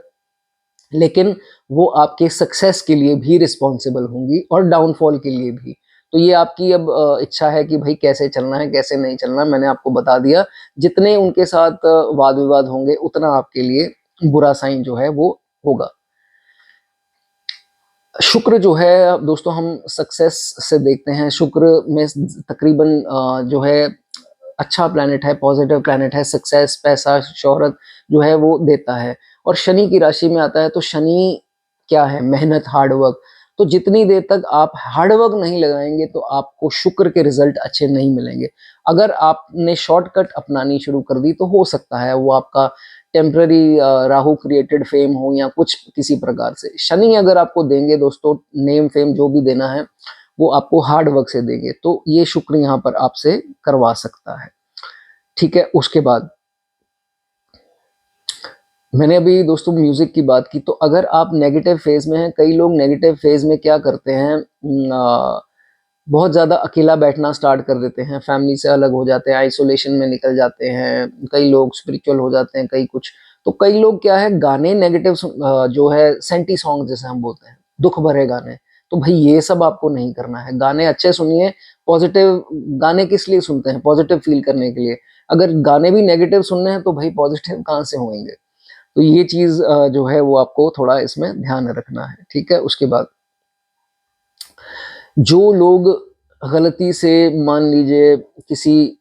लेकिन वो आपके सक्सेस के लिए भी रिस्पॉन्सिबल होंगी और डाउनफॉल के लिए भी। तो ये आपकी अब इच्छा है कि भाई कैसे चलना है कैसे नहीं चलना, मैंने आपको बता दिया। जितने उनके साथ वाद विवाद होंगे उतना आपके लिए बुरा साइन जो है वो होगा। शुक्र जो है दोस्तों हम सक्सेस से देखते हैं, शुक्र में तकरीबन जो है अच्छा प्लैनेट है, पॉजिटिव प्लैनेट है, सक्सेस, पैसा, शोहरत जो है वो देता है। और शनि की राशि में आता है तो शनि क्या है, मेहनत, हार्ड वर्क। तो जितनी देर तक आप हार्ड वर्क नहीं लगाएंगे तो आपको शुक्र के रिजल्ट अच्छे नहीं मिलेंगे। अगर आपने शॉर्टकट अपनानी शुरू कर दी तो हो सकता है वो आपका टेम्पररी राहु क्रिएटेड फेम हो या कुछ किसी प्रकार से। शनि अगर आपको देंगे दोस्तों, नेम फेम जो भी देना है वो आपको हार्ड वर्क से देंगे, तो ये शुक्र यहाँ पर आपसे करवा सकता है, ठीक है। उसके बाद मैंने अभी दोस्तों म्यूजिक की बात की, तो अगर आप नेगेटिव फेज में हैं, कई लोग नेगेटिव फेज में क्या करते हैं, बहुत ज़्यादा अकेला बैठना स्टार्ट कर देते हैं, फैमिली से अलग हो जाते हैं, आइसोलेशन में निकल जाते हैं, कई लोग स्पिरिचुअल हो जाते हैं, कई कुछ। तो कई लोग क्या है, गाने नेगेटिव जो है सेंटी सॉन्ग जैसे हम बोलते हैं, दुख भरे गाने। तो भाई ये सब आपको नहीं करना है, गाने अच्छे सुनिए। पॉजिटिव गाने किस लिए सुनते हैं, पॉजिटिव फील करने के लिए। अगर गाने भी नेगेटिव सुनने हैं तो भाई पॉजिटिव कहाँ से होंगे। तो ये चीज जो है वो आपको थोड़ा इसमें ध्यान रखना है, ठीक है। उसके बाद जो लोग गलती से मान लीजिए किसी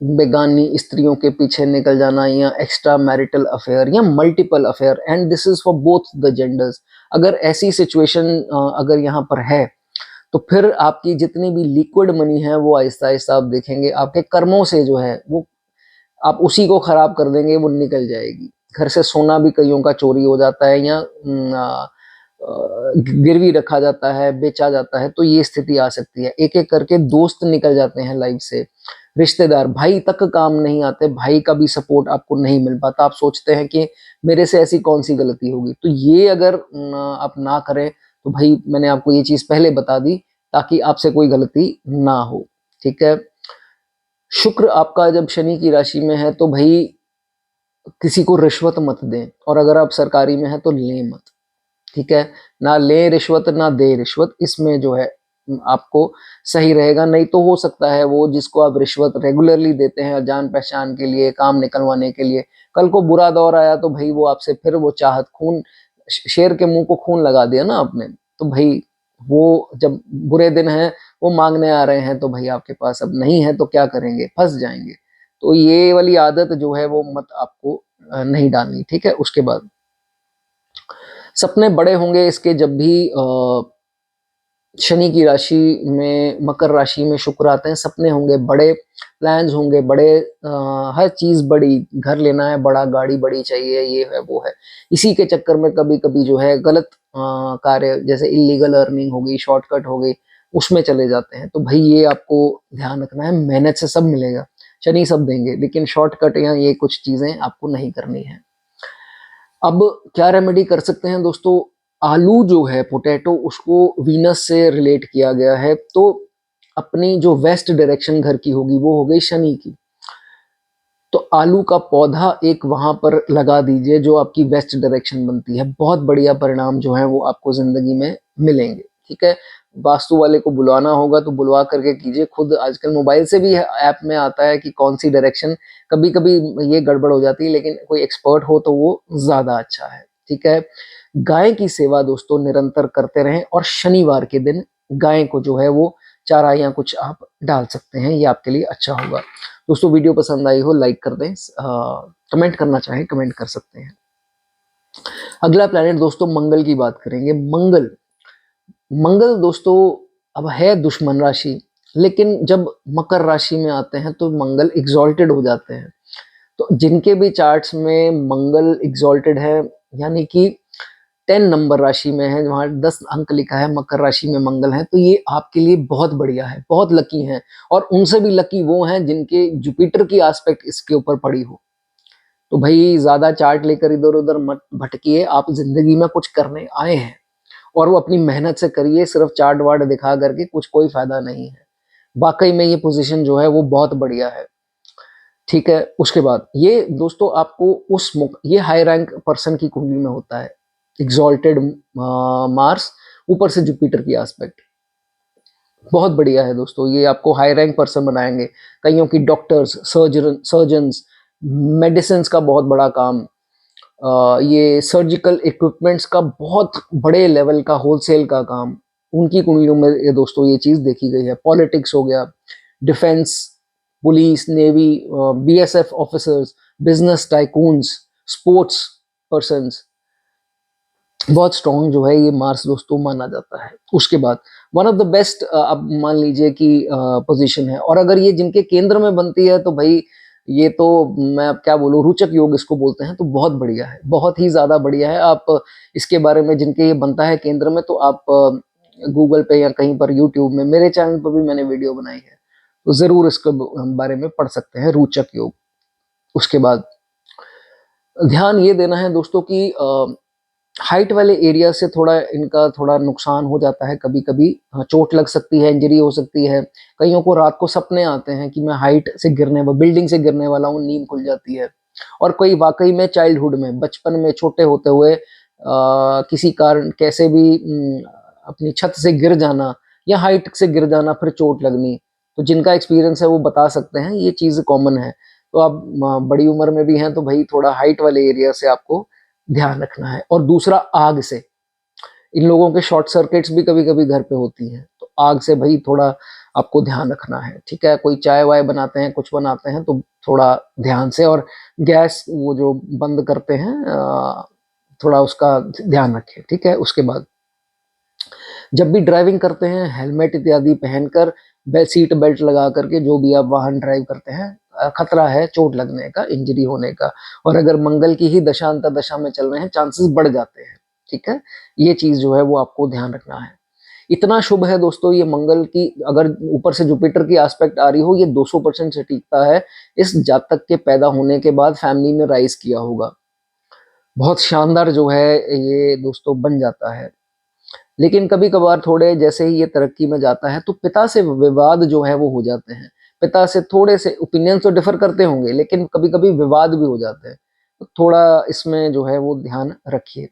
बेगानी स्त्रियों के पीछे निकल जाना, या एक्स्ट्रा मैरिटल अफेयर या multiple affair, and this is for both the genders, अगर ऐसी सिचुएशन अगर यहाँ पर है तो फिर आपकी जितनी भी लिक्विड मनी है वो आहिस्ता आहिस्ता आप देखेंगे आपके कर्मों से जो है वो आप उसी को खराब कर देंगे, वो निकल जाएगी। घर से सोना भी कईयों का चोरी हो जाता है या गिरवी रखा जाता है, बेचा जाता है, तो ये स्थिति आ सकती है। एक एक करके दोस्त निकल जाते हैं लाइफ से, रिश्तेदार, भाई तक काम नहीं आते, भाई का भी सपोर्ट आपको नहीं मिल पाता। आप सोचते हैं कि मेरे से ऐसी कौन सी गलती होगी। तो ये अगर आप ना करें तो भाई मैंने आपको ये चीज पहले बता दी ताकि आपसे कोई गलती ना हो। ठीक है। शुक्र आपका जब शनि की राशि में है तो भाई किसी को रिश्वत मत दें, और अगर आप सरकारी में हैं तो लें मत, ठीक है। ना लें रिश्वत ना दे रिश्वत, इसमें जो है आपको सही रहेगा। नहीं तो हो सकता है वो जिसको आप रिश्वत रेगुलरली देते हैं जान पहचान के लिए, काम निकलवाने के लिए, कल को बुरा दौर आया तो भाई वो आपसे फिर वो चाहत, खून, शेर के मुंह को खून लगा दिया ना आपने, तो भाई वो जब बुरे दिन हैं वो मांगने आ रहे हैं तो भाई आपके पास अब नहीं है तो क्या करेंगे, फंस जाएंगे। तो ये वाली आदत जो है वो मत आपको नहीं डालनी, ठीक है। उसके बाद सपने बड़े होंगे इसके, जब भी शनि की राशि में, मकर राशि में शुक्र आते हैं, सपने होंगे बड़े, प्लान्स होंगे बड़े, हर चीज बड़ी, घर लेना है बड़ा, गाड़ी बड़ी चाहिए, ये है वो है। इसी के चक्कर में कभी कभी जो है गलत कार्य, जैसे इलीगल अर्निंग हो गई, शॉर्टकट हो गई, उसमें चले जाते हैं। तो भाई ये आपको ध्यान रखना है, मेहनत से सब मिलेगा, शनि सब देंगे, लेकिन शॉर्टकट या ये कुछ चीजें आपको नहीं करनी है। अब क्या रेमेडी कर सकते हैं दोस्तों, आलू जो है, पोटैटो, उसको वीनस से रिलेट किया गया है, तो अपनी जो वेस्ट डायरेक्शन घर की होगी वो हो गई शनि की, तो आलू का पौधा एक वहां पर लगा दीजिए जो आपकी वेस्ट डायरेक्शन बनती है, बहुत बढ़िया परिणाम जो है वो आपको जिंदगी में मिलेंगे, ठीक है। वास्तु वाले को बुलाना होगा तो बुलवा करके कीजिए, खुद आजकल मोबाइल से भी ऐप में आता है कि कौन सी डायरेक्शन, कभी कभी ये गड़बड़ हो जाती है, लेकिन कोई एक्सपर्ट हो तो वो ज्यादा अच्छा है, ठीक है। गाय की सेवा दोस्तों निरंतर करते रहें, और शनिवार के दिन गाय को जो है वो चारा या कुछ आप डाल सकते हैं, ये आपके लिए अच्छा होगा। दोस्तों वीडियो पसंद आई हो लाइक कर दें, कमेंट करना चाहें कमेंट कर सकते हैं। अगला प्लैनेट दोस्तों मंगल की बात करेंगे। मंगल, मंगल दोस्तों अब है दुश्मन राशि, लेकिन जब मकर राशि में आते हैं तो मंगल एग्जॉल्टेड हो जाते हैं। तो जिनके भी चार्ट्स में मंगल एग्जॉल्टेड है, यानी कि 10 नंबर राशि में है, वहां 10 अंक लिखा है, मकर राशि में मंगल है, तो ये आपके लिए बहुत बढ़िया है, बहुत लकी हैं। और उनसे भी लकी वो हैं जिनके जुपिटर की एस्पेक्ट इसके ऊपर पड़ी हो। तो भाई ज्यादा चार्ट लेकर इधर उधर मत भटकिए, आप जिंदगी में कुछ करने आए हैं और वो अपनी मेहनत से करिए, सिर्फ चार्ट वार्ट दिखा करके कुछ कोई फायदा नहीं है। वाकई में ये पोजीशन जो है वो बहुत बढ़िया है, ठीक है। उसके बाद ये दोस्तों आपको ये हाई रैंक पर्सन की कुंडली में होता है, एग्जॉल्टेड मार्स, ऊपर से जुपिटर की एस्पेक्ट, बहुत बढ़िया है दोस्तों, ये आपको हाई रैंक पर्सन बनाएंगे। कईयों की डॉक्टर्स, सर्जन्स, मेडिसिन का बहुत बड़ा काम, ये सर्जिकल इक्विपमेंट्स का बहुत बड़े लेवल का होलसेल का काम, उनकी कुंडलियों में ये दोस्तों ये चीज देखी गई है। पॉलिटिक्स हो गया, defence, police, navy, BSF officers, business tycoons, sports persons, बहुत स्ट्रॉन्ग जो है ये मार्स दोस्तों माना जाता है। उसके बाद वन ऑफ द बेस्ट आप मान लीजिए कि पोजीशन है, और अगर ये जिनके केंद्र में बनती है तो भाई ये तो मैं अब क्या बोलूँ, रोचक योग इसको बोलते हैं, तो बहुत बढ़िया है, बहुत ही ज्यादा बढ़िया है। आप इसके बारे में, जिनके ये बनता है केंद्र में, तो आप गूगल पे या कहीं पर यूट्यूब में, मेरे चैनल पर भी मैंने वीडियो बनाई है, तो जरूर इसके बारे में पढ़ सकते हैं, रोचक योग। उसके बाद ध्यान ये देना है दोस्तों कि हाइट वाले एरिया से थोड़ा इनका थोड़ा नुकसान हो जाता है कभी कभी, चोट लग सकती है, इंजरी हो सकती है। कईयों को रात को सपने आते हैं कि मैं हाइट से गिरने, बिल्डिंग से गिरने वाला हूँ, नींद खुल जाती है। और कोई वाकई में चाइल्डहुड में, बचपन में, छोटे होते हुए किसी कारण कैसे भी अपनी छत से गिर जाना या हाइट से गिर जाना फिर चोट लगनी, तो जिनका एक्सपीरियंस है वो बता सकते हैं, ये चीज़ कॉमन है। तो आप बड़ी उम्र में भी हैं तो भाई थोड़ा हाइट वाले एरिया से आपको ध्यान रखना है। और दूसरा आग से, इन लोगों के शॉर्ट सर्किट्स भी कभी कभी घर पे होती हैं, तो आग से भाई थोड़ा आपको ध्यान रखना है, ठीक है। कोई चाय वाय बनाते हैं, कुछ बनाते हैं, तो थोड़ा ध्यान से, और गैस वो जो बंद करते हैं थोड़ा उसका ध्यान रखें, ठीक है। उसके बाद जब भी ड्राइविंग करते हैं हेलमेट इत्यादि पहनकर, सीट बेल्ट लगा करके जो भी आप वाहन ड्राइव करते हैं, खतरा है चोट लगने का, इंजरी होने का। और अगर मंगल की ही दशा अंतर दशा में चल रहे हैं, चांसेस बढ़ जाते हैं, ठीक है। ये चीज जो है वो आपको ध्यान रखना है। इतना शुभ है दोस्तों ये मंगल की, अगर ऊपर से जुपिटर की एस्पेक्ट आ रही हो, ये 200% सटीकता है इस जातक के पैदा होने के बाद फैमिली ने राइज किया होगा। बहुत शानदार जो है ये दोस्तों बन जाता है। लेकिन कभी कभार थोड़े जैसे ही ये तरक्की में जाता है तो पिता से विवाद जो है वो हो जाते हैं। पिता से थोड़े से ओपिनियन तो डिफर करते होंगे, लेकिन कभी कभी विवाद भी हो जाते हैं। तो थोड़ा इसमें जो है वो ध्यान रखिए।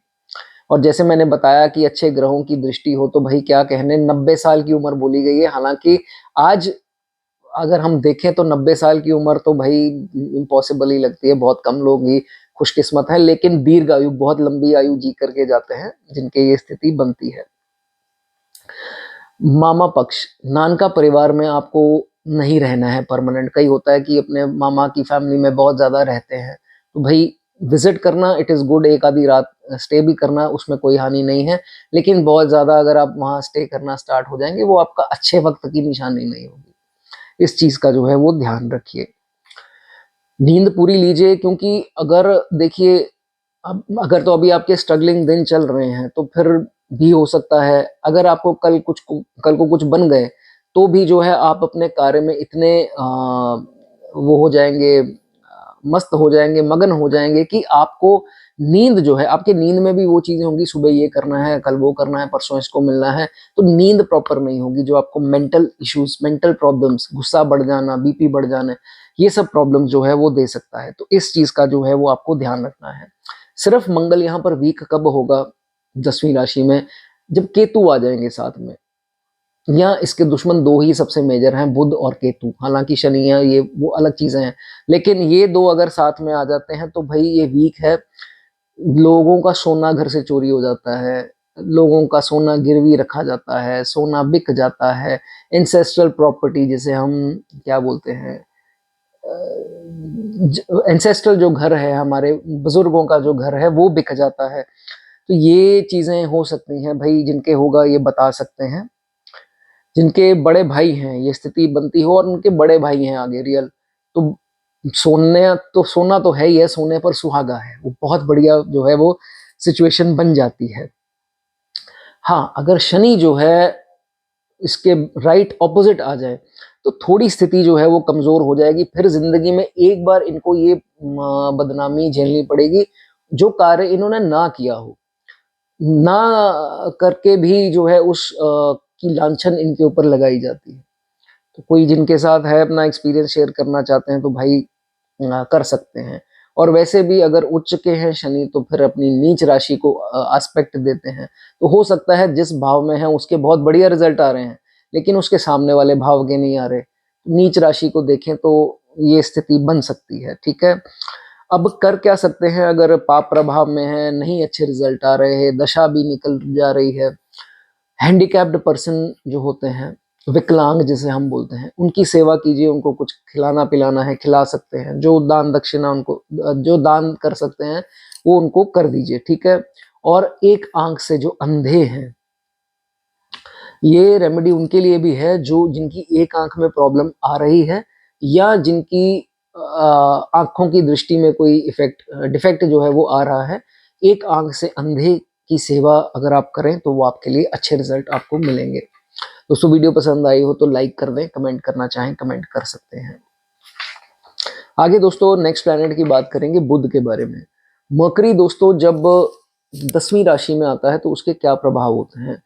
और जैसे मैंने बताया कि अच्छे ग्रहों की दृष्टि हो तो भाई क्या कहने, 90 साल की उम्र बोली गई है। हालांकि आज अगर हम देखें तो 90 साल की उम्र तो भाई इम्पॉसिबल ही लगती है, बहुत कम लोग ही खुशकिस्मत हैं। लेकिन दीर्घ आयु, बहुत लंबी आयु जी करके जाते हैं जिनके ये स्थिति बनती है। मामा पक्ष, नानका परिवार में आपको नहीं रहना है परमानेंट। कई होता है कि अपने मामा की फैमिली में बहुत ज़्यादा रहते हैं, तो भाई विजिट करना इट इज़ गुड, एक आधी रात स्टे भी करना उसमें कोई हानि नहीं है। लेकिन बहुत ज़्यादा अगर आप वहाँ स्टे करना स्टार्ट हो जाएंगे, वो आपका अच्छे वक्त की निशानी नहीं होगी। इस चीज़ का जो है वो ध्यान रखिए। नींद पूरी लीजिए, क्योंकि अगर देखिए, अब अगर तो अभी आपके स्ट्रगलिंग दिन चल रहे हैं तो फिर भी हो सकता है अगर आपको कल को कुछ बन गए तो भी जो है आप अपने कार्य में इतने वो हो जाएंगे, मस्त हो जाएंगे, मगन हो जाएंगे कि आपको नींद जो है, आपके नींद में भी वो चीजें होंगी, सुबह ये करना है, कल वो करना है, परसों इसको मिलना है, तो नींद प्रॉपर नहीं होगी। जो आपको मेंटल इश्यूज, मेंटल प्रॉब्लम्स, गुस्सा बढ़ जाना, बीपी बढ़ जाना, ये सब प्रॉब्लम जो है वो दे सकता है। तो इस चीज का जो है वो आपको ध्यान रखना है। सिर्फ मंगल यहाँ पर वीक कब होगा 10वीं राशि में, जब केतु आ जाएंगे साथ में। या इसके दुश्मन दो ही सबसे मेजर हैं, बुध और केतु। हालांकि शनि है, ये वो अलग चीजें हैं, लेकिन ये दो अगर साथ में आ जाते हैं तो भाई ये वीक है। लोगों का सोना घर से चोरी हो जाता है, लोगों का सोना गिरवी रखा जाता है, सोना बिक जाता है। इंसेस्ट्रल प्रॉपर्टी जिसे हम क्या बोलते हैं, एंसेस्ट्रल जो घर है, हमारे बुजुर्गों का जो घर है, वो बिक जाता है। तो ये चीजें हो सकती हैं भाई, जिनके होगा ये बता सकते हैं। जिनके बड़े भाई हैं ये स्थिति बनती हो, और उनके बड़े भाई हैं आगे रियल, तो सोना तो है ही है, सोने पर सुहागा है, वो बहुत बढ़िया जो है वो सिचुएशन बन जाती है। हाँ, अगर शनि जो है इसके राइट ऑपोजिट आ जाए तो थोड़ी स्थिति जो है वो कमजोर हो जाएगी। फिर जिंदगी में एक बार इनको ये बदनामी झेलनी पड़ेगी, जो कार्य इन्होंने ना किया हो, ना करके भी जो है उस की लांछन इनके ऊपर लगाई जाती है। तो कोई जिनके साथ है अपना एक्सपीरियंस शेयर करना चाहते हैं तो भाई कर सकते हैं। और वैसे भी अगर उच्च के हैं शनि तो फिर अपनी नीच राशि को एस्पेक्ट देते हैं, तो हो सकता है जिस भाव में है उसके बहुत बढ़िया रिजल्ट आ रहे हैं, लेकिन उसके सामने वाले भाव के नहीं आ रहे। नीच राशि को देखें तो ये स्थिति बन सकती है, ठीक है। अब कर क्या सकते हैं, अगर पाप प्रभाव में है, नहीं अच्छे रिजल्ट आ रहे हैं, दशा भी निकल जा रही है, हैंडीकैप्ड पर्सन जो होते हैं, विकलांग जिसे हम बोलते हैं, उनकी सेवा कीजिए। उनको कुछ खिलाना पिलाना है, खिला सकते हैं। जो दान दक्षिणा उनको जो दान कर सकते हैं वो उनको कर दीजिए, ठीक है। और एक आंख से जो अंधे हैं, ये रेमेडी उनके लिए भी है जो जिनकी एक आंख में प्रॉब्लम आ रही है, या जिनकी आंखों की दृष्टि में कोई इफेक्ट डिफेक्ट जो है वो आ रहा है। एक आंख से अंधे की सेवा अगर आप करें तो वो आपके लिए अच्छे रिजल्ट आपको मिलेंगे। दोस्तों वीडियो पसंद आई हो तो लाइक कर दें, कमेंट करना चाहें कमेंट कर सकते हैं। आगे दोस्तों नेक्स्ट प्लैनेट की बात करेंगे, बुध के बारे में। मकरी दोस्तों जब 10वीं राशि में आता है तो उसके क्या प्रभाव होते हैं।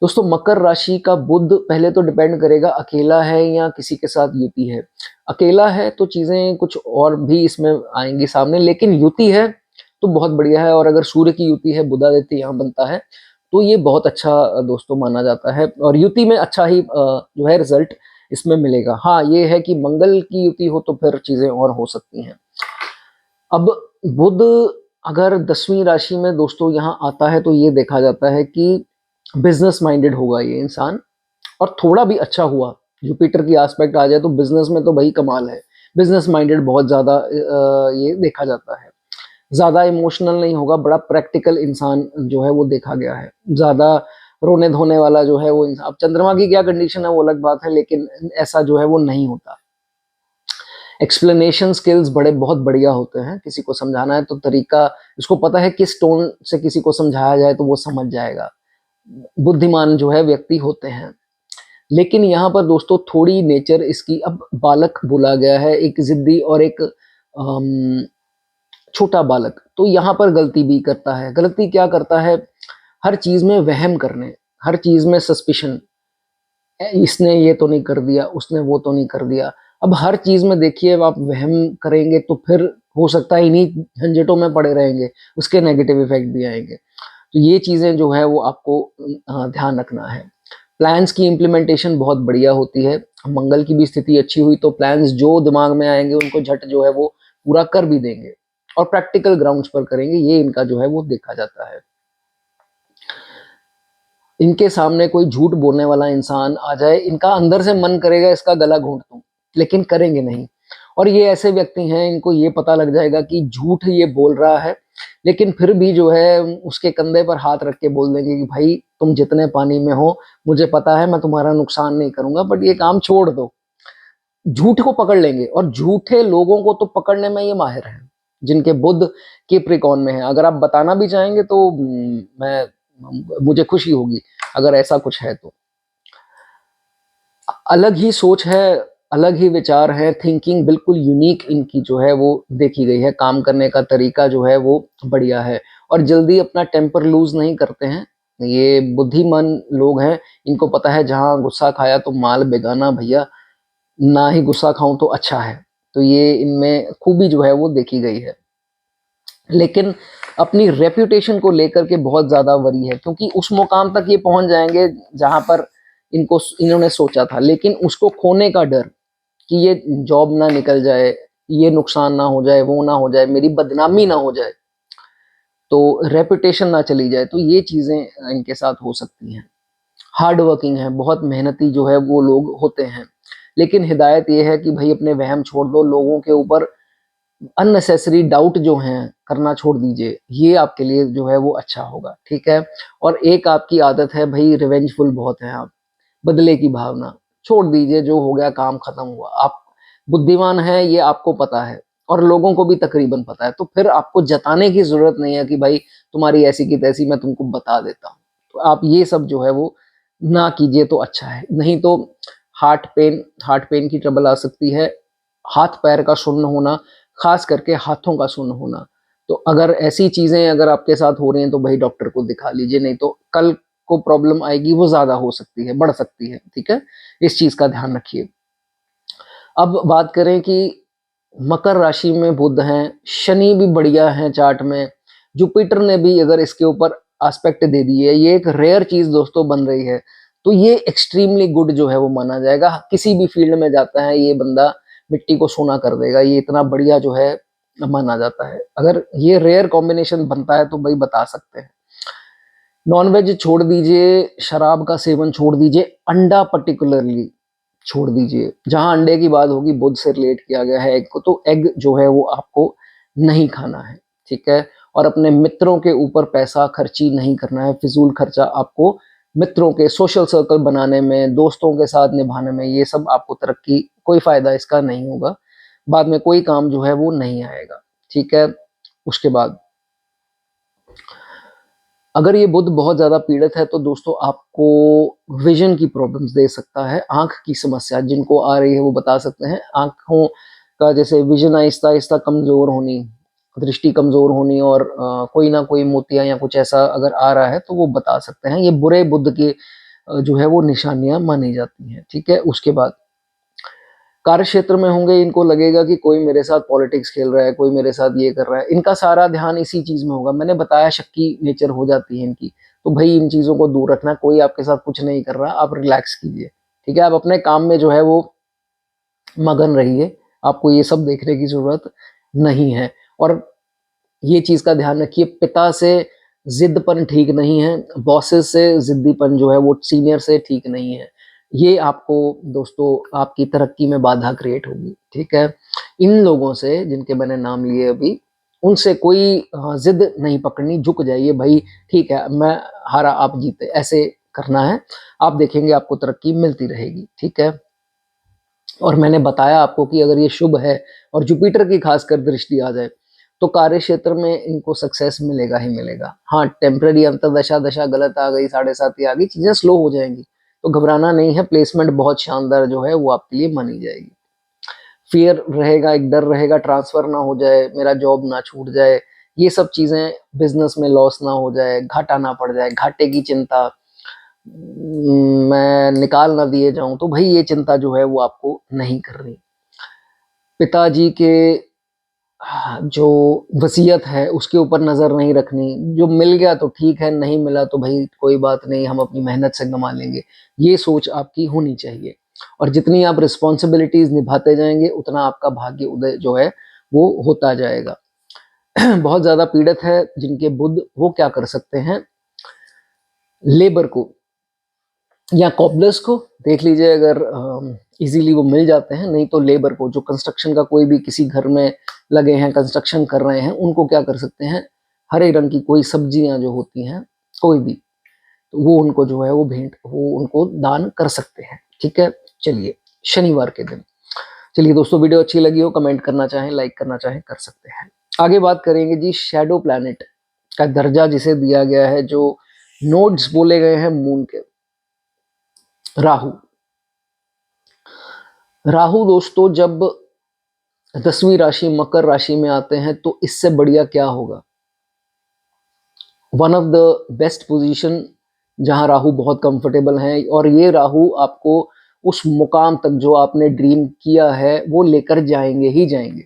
दोस्तों मकर राशि का बुध पहले तो डिपेंड करेगा अकेला है या किसी के साथ युति है। अकेला है तो चीजें कुछ और भी इसमें आएंगी सामने, लेकिन युति है तो बहुत बढ़िया है। और अगर सूर्य की युति है, बुधादित्य यहाँ बनता है, तो ये बहुत अच्छा दोस्तों माना जाता है। और युति में अच्छा ही जो है रिजल्ट इसमें मिलेगा। हाँ ये है कि मंगल की युति हो तो फिर चीजें और हो सकती हैं। अब बुध अगर 10वीं राशि में दोस्तों यहाँ आता है तो ये देखा जाता है कि बिजनेस माइंडेड होगा ये इंसान, और थोड़ा भी अच्छा हुआ, जुपिटर की एस्पेक्ट आ जाए तो बिजनेस में तो भाई कमाल है। बिजनेस माइंडेड बहुत ज्यादा ये देखा जाता है। ज्यादा इमोशनल नहीं होगा, बड़ा प्रैक्टिकल इंसान जो है वो देखा गया है। ज्यादा रोने धोने वाला जो है वो इंसान, अब चंद्रमा की क्या कंडीशन है वो अलग बात है, लेकिन ऐसा जो है वो नहीं होता। एक्सप्लेनेशन स्किल्स बड़े बहुत बढ़िया होते हैं। किसी को समझाना है तो तरीका, इसको पता है किस टोन से किसी को समझाया जाए तो वो समझ जाएगा। बुद्धिमान जो है व्यक्ति होते हैं। लेकिन यहाँ पर दोस्तों थोड़ी नेचर इसकी, अब बालक बोला गया है, एक जिद्दी और एक छोटा बालक, तो यहाँ पर गलती भी करता है। गलती क्या करता है, हर चीज में वहम करने, हर चीज में सस्पिशन, इसने ये तो नहीं कर दिया, उसने वो तो नहीं कर दिया। अब हर चीज में देखिए, अब आप वहम करेंगे तो फिर हो सकता है इन्हीं झंझटों में पड़े रहेंगे, उसके नेगेटिव इफेक्ट भी आएंगे। तो ये चीजें जो है वो आपको ध्यान रखना है। प्लान्स की इम्प्लीमेंटेशन बहुत बढ़िया होती है। मंगल की भी स्थिति अच्छी हुई तो प्लान्स जो दिमाग में आएंगे उनको झट जो है वो पूरा कर भी देंगे, और प्रैक्टिकल ग्राउंड्स पर करेंगे, ये इनका जो है वो देखा जाता है। इनके सामने कोई झूठ बोलने वाला इंसान आ जाए, इनका अंदर से मन करेगा इसका गला घोंट दूं, लेकिन करेंगे नहीं। और ये ऐसे व्यक्ति हैं, इनको ये पता लग जाएगा कि झूठ ये बोल रहा है, लेकिन फिर भी जो है उसके कंधे पर हाथ रख के बोल देंगे कि भाई तुम जितने पानी में हो, मुझे पता है, मैं तुम्हारा नुकसान नहीं करूंगा, बट ये काम छोड़ दो। झूठ को पकड़ लेंगे, और झूठे लोगों को तो पकड़ने में ये माहिर हैं, जिनके बुध केप्रिकॉन में है। अगर आप बताना भी चाहेंगे तो मैं मुझे खुशी होगी अगर ऐसा कुछ है तो। अलग ही सोच है, अलग ही विचार है, थिंकिंग बिल्कुल यूनिक इनकी जो है वो देखी गई है। काम करने का तरीका जो है वो बढ़िया है, और जल्दी अपना टेम्पर लूज नहीं करते हैं। ये बुद्धिमान लोग हैं, इनको पता है जहां गुस्सा खाया तो माल बेगाना भैया, ना ही गुस्सा खाऊं तो अच्छा है। तो ये इनमें खूबी जो है वो देखी गई है। लेकिन अपनी रेपुटेशन को लेकर के बहुत ज्यादा वरी है, क्योंकि उस मुकाम तक ये पहुंच जाएंगे जहां पर इन्होंने सोचा था, लेकिन उसको खोने का डर कि ये जॉब ना निकल जाए, ये नुकसान ना हो जाए, वो ना हो जाए, मेरी बदनामी ना हो जाए, तो रेपुटेशन ना चली जाए, तो ये चीजें इनके साथ हो सकती हैं। हार्ड वर्किंग है, बहुत मेहनती जो है वो लोग होते हैं, लेकिन हिदायत ये है कि भाई अपने वहम छोड़ दो, लोगों के ऊपर अननेसेसरी डाउट जो हैं करना छोड़ दीजिए, ये आपके लिए जो है वो अच्छा होगा, ठीक है। और एक आपकी आदत है भाई, रिवेंजफुल बहुत है आप, बदले की भावना छोड़ दीजिए, जो हो गया काम खत्म हुआ। आप बुद्धिमान हैं, ये आपको पता है, और लोगों को भी तकरीबन पता है, तो फिर आपको जताने की जरूरत नहीं है कि भाई तुम्हारी ऐसी की तैसी, मैं तुमको बता देता हूँ। तो आप ये सब जो है वो ना कीजिए तो अच्छा है, नहीं तो हार्ट पेन की ट्रबल आ सकती है, हाथ पैर का सुन्न होना, खास करके हाथों का सुन्न होना। तो अगर ऐसी चीजें अगर आपके साथ हो रही हैं तो भाई डॉक्टर को दिखा लीजिए, नहीं तो कल को प्रॉब्लम आएगी, वो ज्यादा हो सकती है, बढ़ सकती है, ठीक है। इस चीज का ध्यान रखिए। अब बात करें कि मकर राशि में बुध हैं, शनि भी बढ़िया है चार्ट में, जुपिटर ने भी अगर इसके ऊपर एस्पेक्ट दे दी है, ये एक रेयर चीज दोस्तों बन रही है, तो ये एक्सट्रीमली गुड जो है वो माना जाएगा। किसी भी फील्ड में जाता है ये बंदा मिट्टी को सोना कर देगा, ये इतना बढ़िया जो है माना जाता है। अगर ये रेयर कॉम्बिनेशन बनता है तो भाई बता सकते हैं। नॉनवेज छोड़ दीजिए, शराब का सेवन छोड़ दीजिए, अंडा पर्टिकुलरली छोड़ दीजिए। जहां अंडे की बात होगी, बुध से रिलेट किया गया है एग को, तो एग जो है वो आपको नहीं खाना है, ठीक है। और अपने मित्रों के ऊपर पैसा खर्ची नहीं करना है, फिजूल खर्चा आपको मित्रों के सोशल सर्कल बनाने में, दोस्तों के साथ निभाने में, ये सब आपको तरक्की, कोई फायदा इसका नहीं होगा, बाद में कोई काम जो है वो नहीं आएगा, ठीक है। उसके बाद अगर ये बुध बहुत ज्यादा पीड़ित है तो दोस्तों आपको विजन की प्रॉब्लम्स दे सकता है। आंख की समस्या जिनको आ रही है वो बता सकते हैं, आंखों का जैसे विजन आहिस्ता आहिस्ता कमजोर होनी, दृष्टि कमजोर होनी, और कोई ना कोई मोतिया या कुछ ऐसा अगर आ रहा है तो वो बता सकते हैं। ये बुरे बुध के जो है वो निशानियां मानी जाती हैं, ठीक है। उसके बाद कार्य क्षेत्र में होंगे, इनको लगेगा कि कोई मेरे साथ पॉलिटिक्स खेल रहा है, कोई मेरे साथ ये कर रहा है, इनका सारा ध्यान इसी चीज में होगा। मैंने बताया शक्की नेचर हो जाती है इनकी, तो भाई इन चीजों को दूर रखना। कोई आपके साथ कुछ नहीं कर रहा, आप रिलैक्स कीजिए, ठीक है। आप अपने काम में जो है वो मगन रहिए, आपको ये सब देखने की जरूरत नहीं है। और ये चीज का ध्यान रखिए, पिता से जिद्दपन ठीक नहीं है, बॉसेस से जिद्दीपन जो है वो सीनियर से ठीक नहीं है। ये आपको दोस्तों आपकी तरक्की में बाधा क्रिएट होगी, ठीक है। इन लोगों से जिनके मैंने नाम लिए अभी, उनसे कोई जिद नहीं पकड़नी, झुक जाइए भाई, ठीक है मैं हारा आप जीते, ऐसे करना है। आप देखेंगे आपको तरक्की मिलती रहेगी, ठीक है। और मैंने बताया आपको कि अगर ये शुभ है और जुपिटर की खासकर दृष्टि आ जाए तो कार्य क्षेत्र में इनको सक्सेस मिलेगा ही मिलेगा। हाँ, टेम्पररी अंतरदशा दशा गलत आ गई, 7.5 आ गई, चीजें स्लो हो जाएंगी, तो घबराना नहीं है। प्लेसमेंट बहुत शानदार जो है वो आपके लिए मानी जाएगी। फियर रहेगा, एक डर रहेगा, ट्रांसफर ना हो जाए, मेरा जॉब ना छूट जाए, ये सब चीजें, बिजनेस में लॉस ना हो जाए, घाटा ना पड़ जाए, घाटे की चिंता, मैं निकाल ना दिए जाऊं, तो भाई ये चिंता जो है वो आपको नहीं करनी। पिताजी के जो वसीयत है उसके ऊपर नज़र नहीं रखनी। जो मिल गया तो ठीक है, नहीं मिला तो भाई कोई बात नहीं, हम अपनी मेहनत से कमा लेंगे। ये सोच आपकी होनी चाहिए। और जितनी आप रिस्पॉन्सिबिलिटीज़ निभाते जाएंगे उतना आपका भाग्य उदय जो है वो होता जाएगा। बहुत ज़्यादा पीड़ित है जिनके बुध, वो क्या कर सकते हैं, लेबर को या कॉबलर्स को देख लीजिए, अगर इजीली वो मिल जाते हैं। नहीं तो लेबर को, जो कंस्ट्रक्शन का कोई भी किसी घर में लगे हैं, कंस्ट्रक्शन कर रहे हैं, उनको क्या कर सकते हैं, हरे रंग की कोई सब्जियां जो होती हैं कोई भी, तो वो उनको जो है वो भेंट, वो उनको दान कर सकते हैं। ठीक है, चलिए शनिवार के दिन। चलिए दोस्तों, वीडियो अच्छी लगी हो कमेंट करना चाहें, लाइक करना चाहें कर सकते हैं। आगे बात करेंगे जी शैडो प्लैनेट का दर्जा जिसे दिया गया है, जो नोड्स बोले गए हैं मून के। राहु, राहु दोस्तों जब 10वीं राशि मकर राशि में आते हैं तो इससे बढ़िया क्या होगा। One of the best position जहां राहु बहुत कंफर्टेबल हैं, और ये राहु आपको उस मुकाम तक जो आपने ड्रीम किया है वो लेकर जाएंगे ही जाएंगे।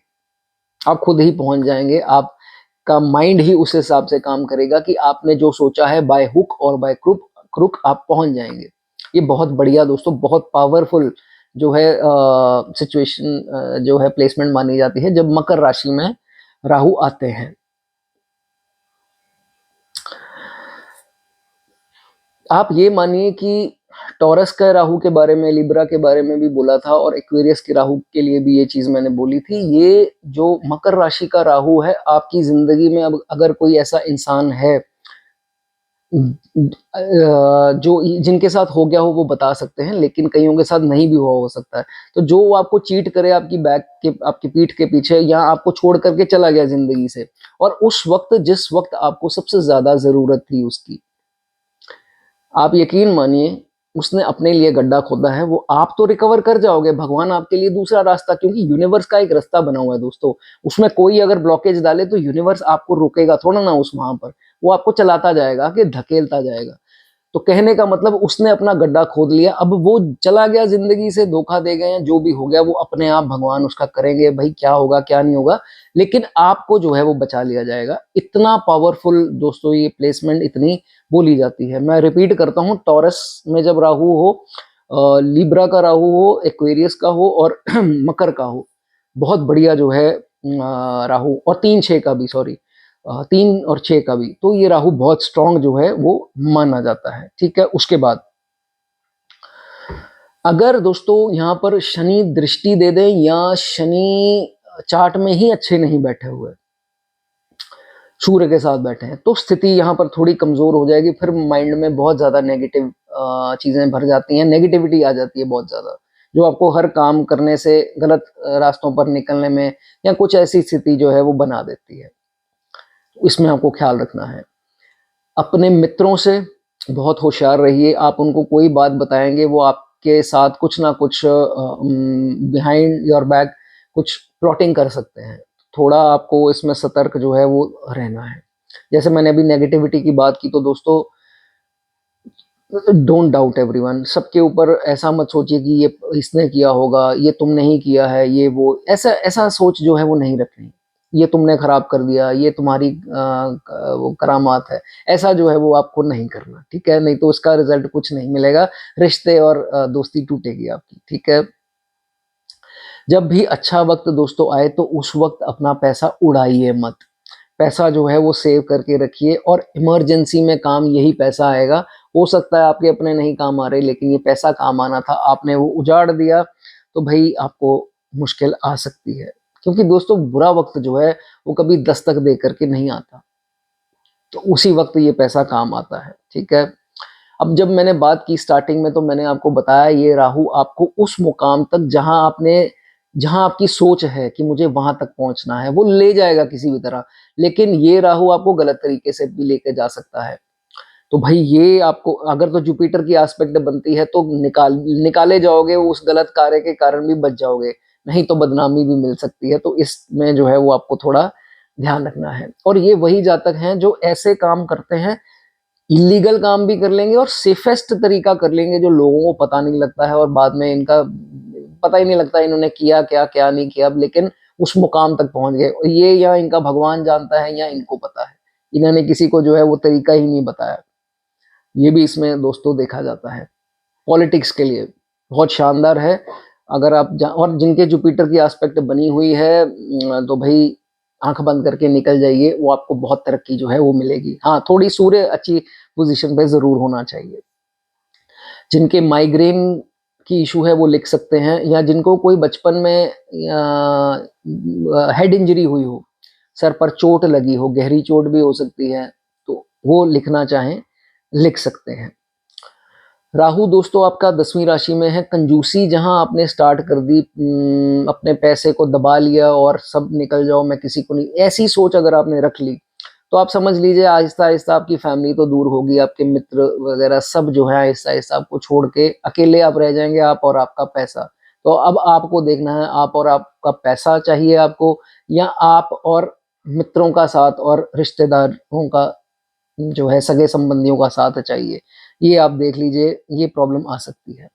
आप खुद ही पहुंच जाएंगे। आपका माइंड ही उस हिसाब से काम करेगा कि आपने जो सोचा है बाय हुक और बाय क्रुक क्रुक आप पहुंच जाएंगे। ये बहुत बढ़िया दोस्तों, बहुत पावरफुल जो है सिचुएशन जो है प्लेसमेंट मानी जाती है जब मकर राशि में राहु आते हैं। आप ये मानिए कि टॉरस का राहु के बारे में, लिब्रा के बारे में भी बोला था, और एक्वेरियस के राहु के लिए भी ये चीज मैंने बोली थी। ये जो मकर राशि का राहु है, आपकी जिंदगी में अब अगर कोई ऐसा इंसान है जो जिनके साथ हो गया हो वो बता सकते हैं, लेकिन कईयों के साथ नहीं भी हुआ हो सकता है। तो जो आपको चीट करे आपकी बैक के, आपकी पीठ के पीछे, या आपको छोड़ करके चला गया जिंदगी से, और उस वक्त जिस वक्त आपको सबसे ज्यादा जरूरत थी उसकी, आप यकीन मानिए उसने अपने लिए गड्ढा खोदा है। वो आप तो रिकवर कर जाओगे, भगवान आपके लिए दूसरा रास्ता, क्योंकि यूनिवर्स का एक रास्ता बना हुआ है दोस्तों। उसमें कोई अगर ब्लॉकेज डाले तो यूनिवर्स आपको रोकेगा थोड़ा ना उस वहां पर, वो आपको चलाता जाएगा कि धकेलता जाएगा। तो कहने का मतलब उसने अपना गड्ढा खोद लिया, अब वो चला गया जिंदगी से, धोखा दे गए हैं, जो भी हो गया वो अपने आप भगवान उसका करेंगे, भाई क्या होगा क्या नहीं होगा, लेकिन आपको जो है वो बचा लिया जाएगा। इतना पावरफुल दोस्तों ये प्लेसमेंट इतनी बोली जाती है। मैं रिपीट करता हूँ, टॉरस में जब राहु हो, लिब्रा का राहु हो, एक्वेरियस का हो, और मकर का हो, बहुत बढ़िया जो है राहु, और 3-6 का भी, सॉरी 3 और 6 का भी, तो ये राहु बहुत स्ट्रांग जो है वो माना जाता है। ठीक है, उसके बाद अगर दोस्तों यहाँ पर शनि दृष्टि दे दें, या शनि चार्ट में ही अच्छे नहीं बैठे हुए, सूर्य के साथ बैठे हैं, तो स्थिति यहाँ पर थोड़ी कमजोर हो जाएगी। फिर माइंड में बहुत ज्यादा नेगेटिव चीजें भर जाती हैं, नेगेटिविटी आ जाती है बहुत ज्यादा, जो आपको हर काम करने से, गलत रास्तों पर निकलने में, या कुछ ऐसी स्थिति जो है वो बना देती है। इसमें आपको ख्याल रखना है। अपने मित्रों से बहुत होशियार रहिए। आप उनको कोई बात बताएंगे, वो आपके साथ कुछ ना कुछ बिहाइंड योर बैक कुछ प्लॉटिंग कर सकते हैं। थोड़ा आपको इसमें सतर्क जो है वो रहना है। जैसे मैंने अभी नेगेटिविटी की बात की, तो दोस्तों डोंट डाउट एवरीवन। सबके ऊपर ऐसा मत सोचिए कि ये इसने किया होगा, ये तुमने ही किया है, ये वो, ऐसा ऐसा सोच जो है वो नहीं रखनी। ये तुमने खराब कर दिया, ये तुम्हारी वो करामात है, ऐसा जो है वो आपको नहीं करना। ठीक है, नहीं तो उसका रिजल्ट कुछ नहीं मिलेगा, रिश्ते और दोस्ती टूटेगी आपकी। ठीक है, जब भी अच्छा वक्त दोस्तों आए तो उस वक्त अपना पैसा उड़ाइए मत। पैसा जो है वो सेव करके रखिए, और इमरजेंसी में काम यही पैसा आएगा। हो सकता है आपके अपने नहीं काम आ रहे, लेकिन ये पैसा काम आना था, आपने वो उजाड़ दिया, तो भाई आपको मुश्किल आ सकती है। क्योंकि दोस्तों बुरा वक्त जो है वो कभी दस्तक दे करके नहीं आता, तो उसी वक्त ये पैसा काम आता है। ठीक है, अब जब मैंने बात की स्टार्टिंग में, तो मैंने आपको बताया ये राहु आपको उस मुकाम तक जहां आपकी सोच है कि मुझे वहां तक पहुंचना है, वो ले जाएगा किसी भी तरह। लेकिन ये राहु आपको गलत तरीके से भी लेके जा सकता है। तो भाई ये आपको, अगर तो जुपिटर की एस्पेक्ट बनती है तो निकाले जाओगे, वो उस गलत कार्य के कारण भी बच जाओगे, नहीं तो बदनामी भी मिल सकती है। तो इसमें जो है वो आपको थोड़ा ध्यान रखना है। और ये वही जातक हैं जो ऐसे काम करते हैं इलीगल काम भी कर लेंगे और सेफेस्ट तरीका कर लेंगे जो लोगों को पता नहीं लगता है, और बाद में इनका पता ही नहीं लगता इन्होंने किया क्या क्या नहीं किया, लेकिन उस मुकाम तक पहुंच गए। और ये या इनका भगवान जानता है या इनको पता है, इन्होंने किसी को जो है वो तरीका ही नहीं बताया। ये भी इसमें दोस्तों देखा जाता है। पॉलिटिक्स के लिए बहुत शानदार है। अगर आप और जिनके जुपिटर की एस्पेक्ट बनी हुई है तो भाई आंख बंद करके निकल जाइए, वो आपको बहुत तरक्की जो है वो मिलेगी। हाँ, थोड़ी सूर्य अच्छी पोजीशन पे जरूर होना चाहिए। जिनके माइग्रेन की इशू है वो लिख सकते हैं, या जिनको कोई बचपन में हेड इंजरी हुई हो, सर पर चोट लगी हो, गहरी चोट भी हो सकती है, तो वो लिखना चाहें लिख सकते हैं। राहु दोस्तों आपका 10वीं राशि में है। कंजूसी जहां आपने स्टार्ट कर दी, अपने पैसे को दबा लिया और सब निकल जाओ, मैं किसी को नहीं, ऐसी सोच अगर आपने रख ली तो आप समझ लीजिए आहिस्ता आहिस्ता आपकी फैमिली तो दूर होगी, आपके मित्र वगैरह सब जो है आहिस्ता आहिस्ता आपको छोड़ के अकेले आप रह जाएंगे, आप और आपका पैसा। तो अब आपको देखना है, आप और आपका पैसा चाहिए आपको, या आप और मित्रों का साथ और रिश्तेदारों का जो है सगे संबंधियों का साथ चाहिए। ये आप देख लीजिए, ये प्रॉब्लम आ सकती है।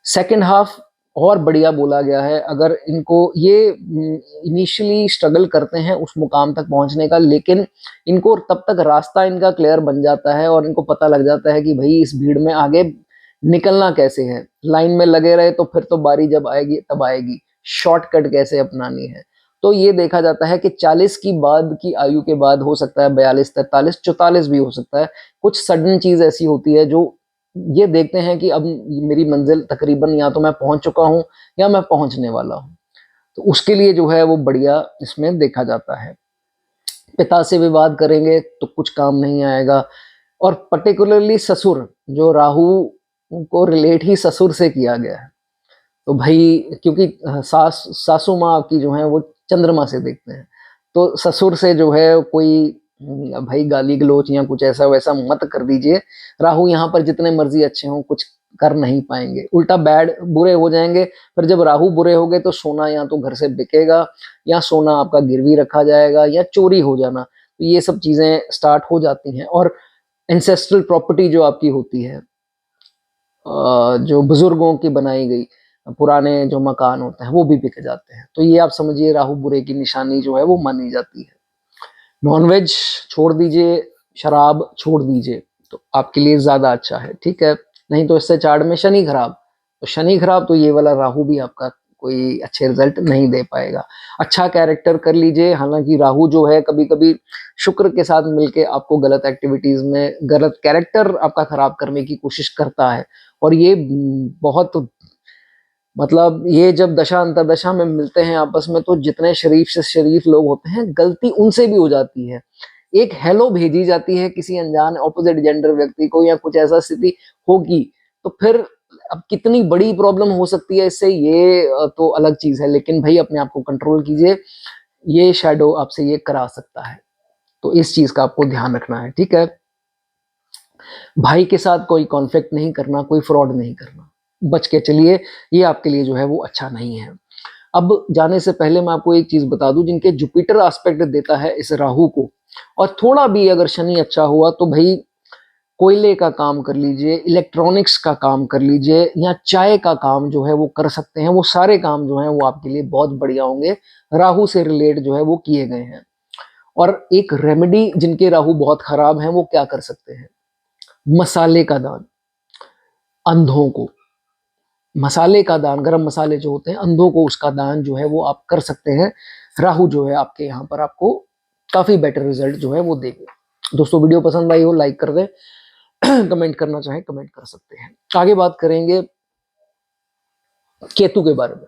सेकंड हाफ और बढ़िया बोला गया है। अगर इनको ये इनिशियली स्ट्रगल करते हैं उस मुकाम तक पहुंचने का, लेकिन इनको तब तक रास्ता इनका क्लियर बन जाता है और इनको पता लग जाता है कि भाई इस भीड़ में आगे निकलना कैसे है। लाइन में लगे रहे तो फिर तो बारी जब आएगी तब आएगी, शॉर्टकट कैसे अपनानी है। तो ये देखा जाता है कि 40 की बाद की आयु के बाद, हो सकता है 42, 43, 44 भी हो सकता है, कुछ सडन चीज ऐसी होती है जो ये देखते हैं कि अब मेरी मंजिल तकरीबन या तो मैं पहुंच चुका हूं या मैं पहुंचने वाला हूं। तो उसके लिए जो है वो बढ़िया इसमें देखा जाता है। पिता से विवाद करेंगे तो कुछ काम नहीं आएगा। और पर्टिकुलरली ससुर, जो राहु को रिलेट ही ससुर से किया गया है, तो भाई क्योंकि सासू माँ आपकी जो है वो चंद्रमा से देखते हैं, तो ससुर से जो है कोई भाई गाली गलोच या कुछ ऐसा वैसा मत कर दीजिए। राहु यहाँ पर जितने मर्जी अच्छे हों कुछ कर नहीं पाएंगे, उल्टा बैड बुरे हो जाएंगे। फिर जब राहु बुरे हो गए तो सोना या तो घर से बिकेगा, या सोना आपका गिरवी रखा जाएगा, या चोरी हो जाना, तो ये सब चीजें स्टार्ट हो जाती हैं। और एंसेस्ट्रल प्रॉपर्टी जो आपकी होती है, जो बुजुर्गों की बनाई गई पुराने जो मकान होते हैं वो भी बिक जाते हैं। तो ये आप समझिए राहु बुरे की निशानी जो है वो मानी जाती है। नॉनवेज छोड़ दीजिए, शराब छोड़ दीजिए, तो आपके लिए ज्यादा अच्छा है, ठीक है। नहीं तो इससे चार्ट में शनि खराब, तो शनि खराब तो ये वाला राहु भी आपका कोई अच्छे रिजल्ट नहीं दे पाएगा। अच्छा कैरेक्टर कर लीजिए। हालांकि राहु जो है कभी कभी शुक्र के साथ मिलके आपको गलत एक्टिविटीज में, गलत कैरेक्टर आपका खराब करने की कोशिश करता है। और ये बहुत, मतलब ये जब दशा अंतरदशा में मिलते हैं आपस में, तो जितने शरीफ से शरीफ लोग होते हैं गलती उनसे भी हो जाती है। एक हेलो भेजी जाती है किसी अनजान ऑपोजिट जेंडर व्यक्ति को, या कुछ ऐसा स्थिति होगी, तो फिर अब कितनी बड़ी प्रॉब्लम हो सकती है इससे, ये तो अलग चीज है। लेकिन भाई अपने आप को कंट्रोल कीजिए, ये शैडो आपसे ये करा सकता है, तो इस चीज का आपको ध्यान रखना है, ठीक है। भाई के साथ कोई कॉन्फ्लिक्ट नहीं करना, कोई फ्रॉड नहीं करना, बच के चलिए, ये आपके लिए जो है वो अच्छा नहीं है। अब जाने से पहले मैं आपको एक चीज बता दूं, जिनके जुपिटर एस्पेक्ट देता है इस राहु को, और थोड़ा भी अगर शनि अच्छा हुआ तो भाई कोयले का काम कर लीजिए, इलेक्ट्रॉनिक्स का काम कर लीजिए, या चाय का काम जो है वो कर सकते हैं। वो सारे काम जो हैं वो आपके लिए बहुत बढ़िया होंगे, राहु से रिलेट जो है वो किए गए हैं। और एक रेमेडी, जिनके राहु बहुत खराब है वो क्या कर सकते हैं, मसाले का दान अंधों को, मसाले का दान, गरम मसाले जो होते हैं अंधों को, उसका दान जो है वो आप कर सकते हैं। राहु जो है आपके यहाँ पर आपको काफी बेटर रिजल्ट जो है वो देंगे। दोस्तों वीडियो पसंद आई हो लाइक कर दें, कमेंट करना चाहें कमेंट कर सकते हैं। आगे बात करेंगे केतु के बारे में।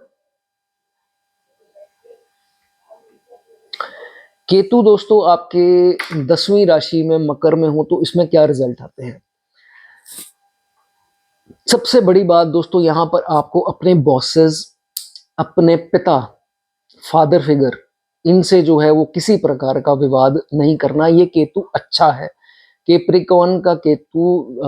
केतु दोस्तों आपके 10वीं राशि में मकर में हो तो इसमें क्या रिजल्ट आते हैं। सबसे बड़ी बात दोस्तों, यहां पर आपको अपने बॉसेस, अपने पिता, फादर फिगर, इनसे जो है वो किसी प्रकार का विवाद नहीं करना। ये केतु अच्छा है, केप्रिकॉन का केतु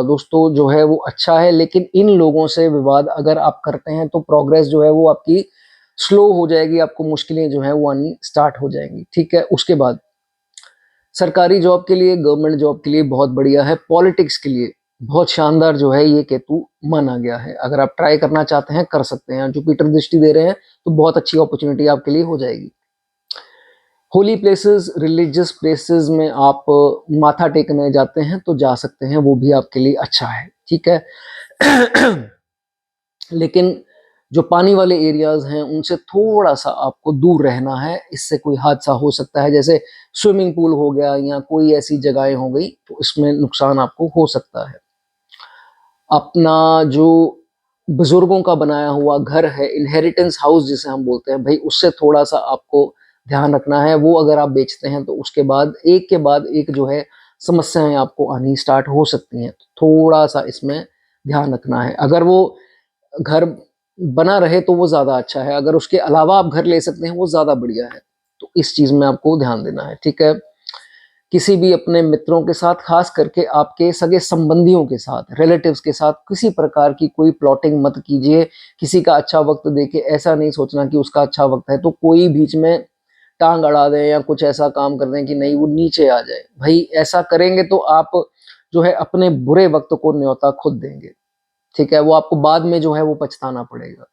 दोस्तों जो है वो अच्छा है, लेकिन इन लोगों से विवाद अगर आप करते हैं तो प्रोग्रेस जो है वो आपकी स्लो हो जाएगी, आपको मुश्किलें जो है वो आनी स्टार्ट हो जाएंगी, ठीक है। उसके बाद सरकारी जॉब के लिए, गवर्नमेंट जॉब के लिए बहुत बढ़िया है। पॉलिटिक्स के लिए बहुत शानदार जो है ये केतु माना गया है। अगर आप ट्राई करना चाहते हैं कर सकते हैं। जुपिटर दृष्टि दे रहे हैं तो बहुत अच्छी अपॉर्चुनिटी आपके लिए हो जाएगी। होली प्लेसेस, रिलीजियस प्लेसेस में आप माथा टेकने जाते हैं तो जा सकते हैं, वो भी आपके लिए अच्छा है, ठीक है। लेकिन जो पानी वाले एरियाज हैं उनसे थोड़ा सा आपको दूर रहना है, इससे कोई हादसा हो सकता है। जैसे स्विमिंग पूल हो गया या कोई ऐसी जगहें हो गई तो इसमें नुकसान आपको हो सकता है। अपना जो बुजुर्गों का बनाया हुआ घर है, इनहेरिटेंस हाउस जिसे हम बोलते हैं भाई, उससे थोड़ा सा आपको ध्यान रखना है। वो अगर आप बेचते हैं तो उसके बाद एक के बाद एक जो है समस्याएं आपको आनी स्टार्ट हो सकती हैं, तो थोड़ा सा इसमें ध्यान रखना है। अगर वो घर बना रहे तो वो ज़्यादा अच्छा है, अगर उसके अलावा आप घर ले सकते हैं वो ज़्यादा बढ़िया है। तो इस चीज़ में आपको ध्यान देना है, ठीक है। किसी भी अपने मित्रों के साथ, खास करके आपके सगे संबंधियों के साथ, रिलेटिव्स के साथ किसी प्रकार की कोई प्लॉटिंग मत कीजिए। किसी का अच्छा वक्त देके ऐसा नहीं सोचना कि उसका अच्छा वक्त है तो कोई बीच में टांग अड़ा दें या कुछ ऐसा काम कर दें कि नहीं वो नीचे आ जाए। भाई ऐसा करेंगे तो आप जो है अपने बुरे वक्त को न्योता खुद देंगे, ठीक है। वो आपको बाद में जो है वो पछताना पड़ेगा।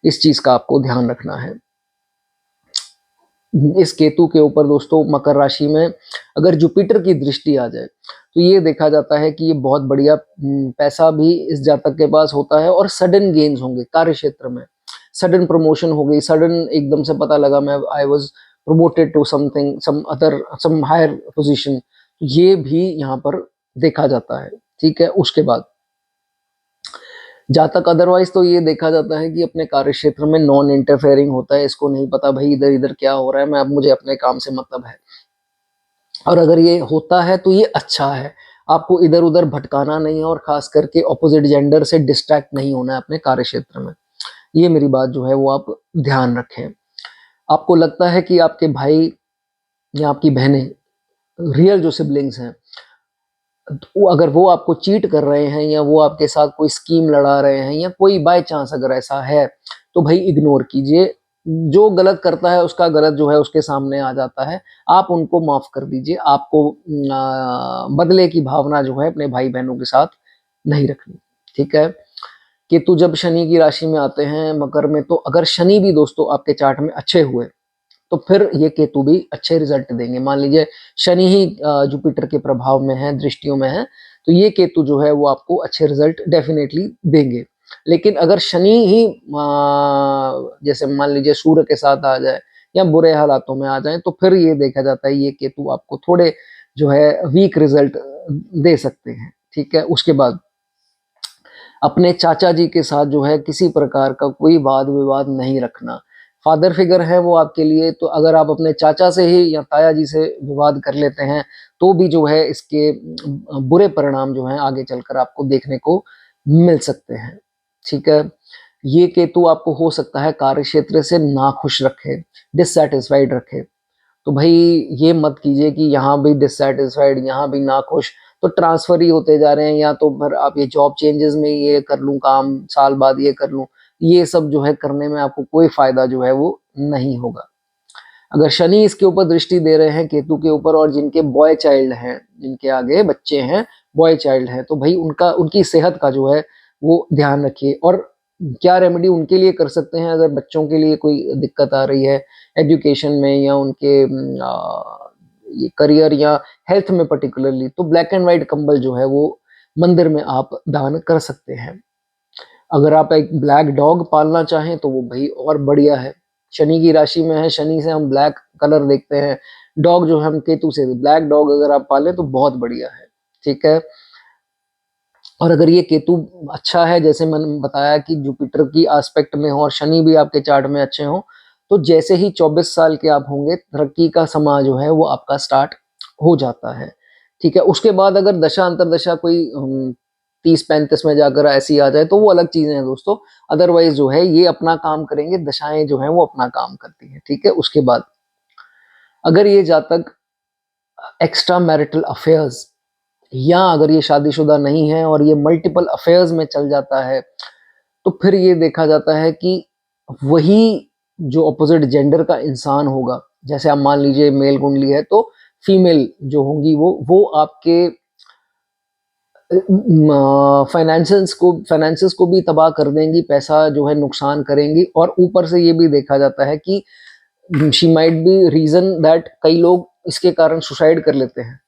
इस चीज का आपको ध्यान रखना है। इस केतु के ऊपर दोस्तों मकर राशि में अगर जुपिटर की दृष्टि आ जाए तो ये देखा जाता है कि ये बहुत बढ़िया पैसा भी इस जातक के पास होता है और सडन गेन्स होंगे कार्य क्षेत्र में। सडन प्रमोशन हो गई, सडन एकदम से पता लगा मैं I was promoted to something, some other, some higher position, ये भी यहाँ पर देखा जाता है, ठीक है। उसके बाद जहाँ तक अदरवाइज तो ये देखा जाता है कि अपने कार्य क्षेत्र में नॉन इंटरफेयरिंग होता है। इसको नहीं पता भाई इधर इधर क्या हो रहा है, मैं अब मुझे अपने काम से मतलब है। और अगर ये होता है तो ये अच्छा है, आपको इधर उधर भटकाना नहीं है और खास करके ऑपोजिट जेंडर से डिस्ट्रैक्ट नहीं होना है अपने कार्य क्षेत्र में। ये मेरी बात जो है वो आप ध्यान रखें। आपको लगता है कि आपके भाई या आपकी बहनें, रियल जो सिबलिंग्स हैं, तो अगर वो आपको चीट कर रहे हैं या वो आपके साथ कोई स्कीम लड़ा रहे हैं या कोई बाय चांस अगर ऐसा है तो भाई इग्नोर कीजिए। जो गलत करता है उसका गलत जो है उसके सामने आ जाता है, आप उनको माफ कर दीजिए। आपको बदले की भावना जो है अपने भाई बहनों के साथ नहीं रखनी, ठीक है। केतु जब शनि की राशि में आते हैं मकर में, तो अगर शनि भी दोस्तों आपके चार्ट में अच्छे हुए तो फिर ये केतु भी अच्छे रिजल्ट देंगे। मान लीजिए शनि ही जुपिटर के प्रभाव में है, दृष्टियों में है, तो ये केतु जो है वो आपको अच्छे रिजल्ट डेफिनेटली देंगे। लेकिन अगर शनि ही जैसे मान लीजिए सूर्य के साथ आ जाए या बुरे हालातों में आ जाए तो फिर ये देखा जाता है ये केतु आपको थोड़े जो है वीक रिजल्ट दे सकते हैं, ठीक है। उसके बाद अपने चाचा जी के साथ जो है किसी प्रकार का कोई वाद विवाद नहीं रखना। फादर फिगर है वो आपके लिए, तो अगर आप अपने चाचा से ही या ताया जी से विवाद कर लेते हैं तो भी जो है इसके बुरे परिणाम जो हैं आगे चलकर आपको देखने को मिल सकते हैं, ठीक है। ये केतु आपको हो सकता है कार्य क्षेत्र से नाखुश रखे, डिससैटिस्फाइड रखे। तो भाई ये मत कीजिए कि यहाँ भी डिससैटिस्फाइड, यहाँ भी नाखुश, तो ट्रांसफर ही होते जा रहे हैं, या तो फिर आप ये जॉब चेंजेस में ये कर लूँ काम, साल बाद ये कर लूँ, ये सब जो है करने में आपको कोई फायदा जो है वो नहीं होगा। अगर शनि इसके ऊपर दृष्टि दे रहे हैं केतु के ऊपर और जिनके बॉय चाइल्ड हैं, जिनके आगे बच्चे हैं, बॉय चाइल्ड हैं, तो भाई उनका उनकी सेहत का जो है वो ध्यान रखिए। और क्या रेमेडी उनके लिए कर सकते हैं अगर बच्चों के लिए कोई दिक्कत आ रही है एजुकेशन में या उनके ये करियर या हेल्थ में पर्टिकुलरली, तो ब्लैक एंड व्हाइट कंबल जो है वो मंदिर में आप दान कर सकते हैं। अगर आप एक ब्लैक डॉग पालना चाहें तो वो भाई और बढ़िया है। शनि की राशि में है, शनि से हम ब्लैक कलर देखते हैं, डॉग जो है हम केतु से भी, ब्लैक डॉग अगर आप पालें तो बहुत बढ़िया है, ठीक है। और अगर ये केतु अच्छा है, जैसे मैंने बताया कि जुपिटर की एस्पेक्ट में हो और शनि भी आपके चार्ट में अच्छे हो, तो जैसे ही 24 साल के आप होंगे तरक्की का समा जो है वो आपका स्टार्ट हो जाता है, ठीक है। उसके बाद अगर दशा अंतरदशा कोई 30-35 में जाकर ऐसी आ जाए तो वो अलग चीजें हैं दोस्तों। अदरवाइज जो है ये अपना काम करेंगे, दशाएं जो है वो अपना काम करती हैं, ठीक है। उसके बाद अगर ये जातक एक्स्ट्रा मैरिटल अफेयर्स, या अगर ये शादीशुदा नहीं है और ये मल्टीपल अफेयर्स में चल जाता है, तो फिर ये देखा जाता है कि वही जो अपोजिट जेंडर का इंसान होगा, जैसे आप मान लीजिए मेल कुंडली है तो फीमेल जो होंगी वो आपके फाइनेंसेस को भी तबाह कर देंगी, पैसा जो है नुकसान करेंगी। और ऊपर से ये भी देखा जाता है कि she might be reason that कई लोग इसके कारण सुसाइड कर लेते हैं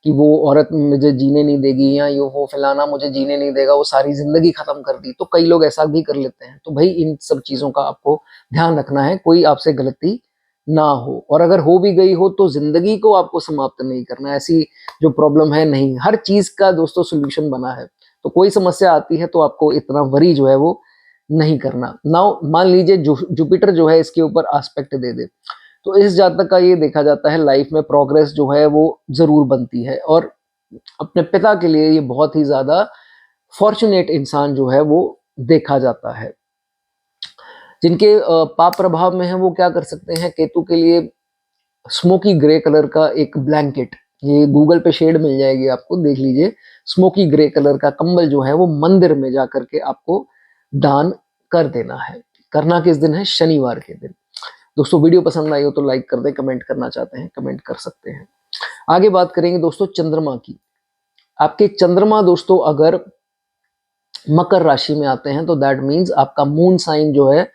कि वो औरत मुझे जीने नहीं देगी, या ये वो फलाना मुझे जीने नहीं देगा, वो सारी जिंदगी खत्म कर दी। तो कई लोग ऐसा भी कर लेते हैं। तो भाई इन सब चीजों का आपको ध्यान रखना है, कोई आपसे गलती ना हो, और अगर हो भी गई हो तो जिंदगी को आपको समाप्त नहीं करना है। ऐसी जो प्रॉब्लम है नहीं, हर चीज का दोस्तों सोल्यूशन बना है। तो कोई समस्या आती है तो आपको इतना वरी जो है वो नहीं करना। नाउ मान लीजिए जुपिटर जो है इसके ऊपर एस्पेक्ट दे दे, तो इस जातक का ये देखा जाता है लाइफ में प्रोग्रेस जो है वो जरूर बनती है, और अपने पिता के लिए ये बहुत ही ज्यादा फॉर्चुनेट इंसान जो है वो देखा जाता है। जिनके पाप प्रभाव में है वो क्या कर सकते हैं, केतु के लिए स्मोकी ग्रे कलर का एक ब्लैंकेट, ये गूगल पे शेड मिल जाएगी आपको, देख लीजिए। स्मोकी ग्रे कलर का कंबल जो है वो मंदिर में जाकर के आपको दान कर देना है। करना किस दिन है, शनिवार के दिन। दोस्तों वीडियो पसंद आई हो तो लाइक कर दें, कमेंट करना चाहते हैं कमेंट कर सकते हैं। आगे बात करेंगे दोस्तों चंद्रमा की। आपके चंद्रमा दोस्तों अगर मकर राशि में आते हैं तो दैट मीन्स आपका मून साइन जो है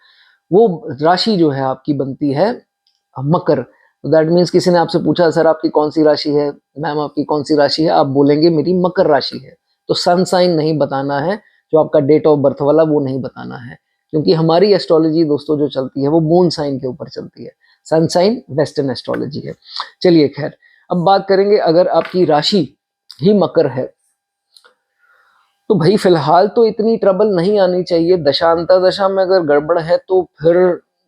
वो राशि जो है आपकी बनती है मकर। तो दैट मीन्स किसी ने आपसे पूछा सर आपकी कौन सी राशि है, मैम आपकी कौन सी राशि है, आप बोलेंगे मेरी मकर राशि है। तो सन साइन नहीं बताना है, जो आपका डेट ऑफ बर्थ वाला वो नहीं बताना है, क्योंकि हमारी एस्ट्रोलॉजी दोस्तों जो चलती है वो मून साइन के ऊपर चलती है। सन साइन वेस्टर्न एस्ट्रोलॉजी है। चलिए खैर, अब बात करेंगे अगर आपकी राशि ही मकर है तो भाई फिलहाल तो इतनी ट्रबल नहीं आनी चाहिए। दशांतर दशा में अगर गड़बड़ है तो फिर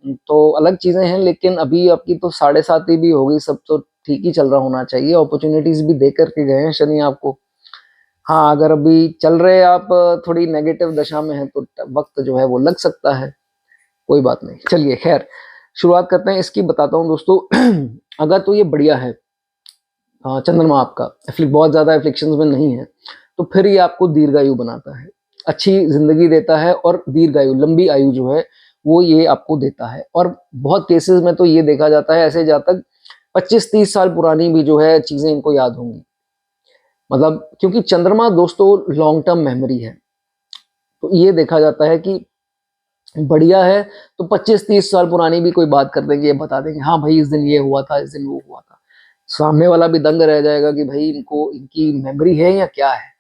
तो अलग चीजें हैं, लेकिन अभी आपकी तो 7.5 भी हो गई, सब तो ठीक ही चल रहा होना चाहिए। अपॉर्चुनिटीज भी दे करके गए हैं शनि आपको। हाँ अगर अभी चल रहे आप थोड़ी नेगेटिव दशा में है तो वक्त जो है वो लग सकता है, कोई बात नहीं। चलिए खैर शुरुआत करते हैं इसकी, बताता हूँ दोस्तों। अगर तो ये बढ़िया है, चंद्रमा आपका बहुत ज्यादा एफ्लिक्शंस में नहीं है, तो फिर ये आपको दीर्घायु बनाता है, अच्छी जिंदगी देता है, और दीर्घायु लंबी आयु जो है वो ये आपको देता है। और बहुत केसेस में तो ये देखा जाता है ऐसे जातक 25-30 साल पुरानी भी जो है चीजें इनको याद होंगी, मतलब क्योंकि चंद्रमा दोस्तों लॉन्ग टर्म मेमोरी है। तो ये देखा जाता है कि बढ़िया है तो 25-30 साल पुरानी भी कोई बात कर देंगे, ये बता देंगे हाँ भाई इस दिन ये हुआ था, इस दिन वो हुआ था। सामने वाला भी दंग रह जाएगा कि भाई इनको इनकी मेमोरी है या क्या है।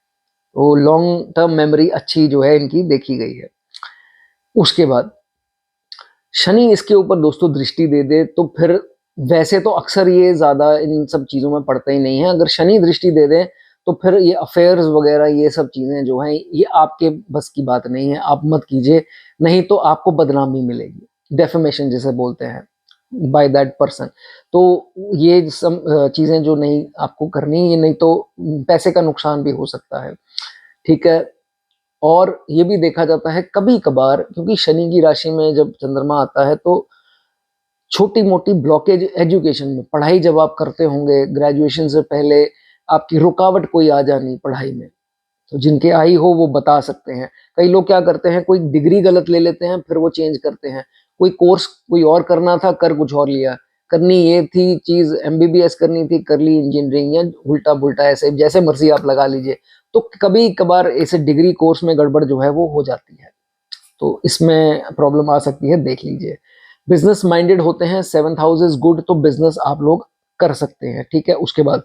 तो लॉन्ग टर्म मेमोरी अच्छी जो है इनकी देखी गई है। उसके बाद शनि इसके ऊपर दोस्तों दृष्टि दे दे तो फिर वैसे तो अक्सर ये ज्यादा इन सब चीजों में पड़ते ही नहीं है। अगर शनि दृष्टि दे दे तो फिर ये अफेयर्स वगैरह ये सब चीजें जो हैं ये आपके बस की बात नहीं है, आप मत कीजिए, नहीं तो आपको बदनामी मिलेगी, डेफेमेशन जिसे बोलते हैं, बाय दैट पर्सन। तो ये सब चीजें जो नहीं आपको करनी, ये नहीं तो पैसे का नुकसान भी हो सकता है, ठीक है। और ये भी देखा जाता है कभी कभार, क्योंकि शनि की राशि में जब चंद्रमा आता है तो छोटी मोटी ब्लॉकेज एजुकेशन में, पढ़ाई जब आप करते होंगे ग्रेजुएशन से पहले आपकी रुकावट कोई आ जानी पढ़ाई में, तो जिनके आई हो वो बता सकते हैं। कई लोग क्या करते हैं, कोई डिग्री गलत ले लेते हैं फिर वो चेंज करते हैं, कोई कोर्स कोई और करना था कर कुछ और लिया, करनी ये थी चीज एमबीबीएस करनी थी कर ली इंजीनियरिंग, या उल्टा पुल्टा ऐसे जैसे मर्जी आप लगा लीजिए। तो कभी कभार ऐसे डिग्री कोर्स में गड़बड़ जो है वो हो जाती है, तो इसमें प्रॉब्लम आ सकती है, देख लीजिए। बिजनेस माइंडेड होते हैं, 7th हाउस इज गुड, तो बिजनेस आप लोग कर सकते हैं, ठीक है। उसके बाद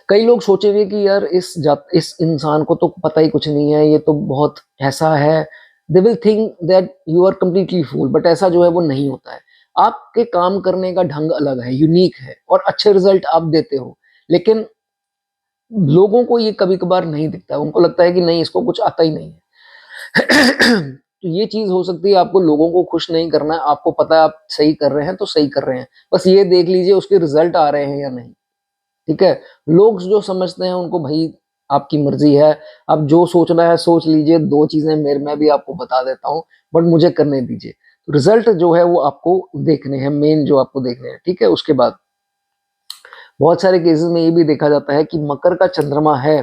कई लोग सोचेंगे कि यार इस इंसान को तो पता ही कुछ नहीं है, ये तो बहुत ऐसा है, they will think that you are completely fool, but ऐसा जो है वो नहीं होता है। आपके काम करने का ढंग अलग है, यूनिक है, और अच्छे रिजल्ट आप देते हो, लेकिन लोगों को ये कभी कभार नहीं दिखता, उनको लगता है कि नहीं इसको कुछ आता ही नहीं है। तो ये चीज हो सकती है, आपको लोगों को खुश नहीं करना है, आपको पता है आप सही कर रहे हैं तो सही कर रहे हैं, बस ये देख लीजिए उसके रिजल्ट आ रहे हैं या नहीं, ठीक है। लोग जो समझते हैं उनको भाई आपकी मर्जी है, आप जो सोचना है सोच लीजिए। दो चीजें मेरे मैं भी आपको बता देता हूँ, बट मुझे करने दीजिए। रिजल्ट जो है वो आपको देखने हैं, मेन जो आपको देखने हैं, ठीक है। उसके बाद बहुत सारे केसेस में ये भी देखा जाता है कि मकर का चंद्रमा है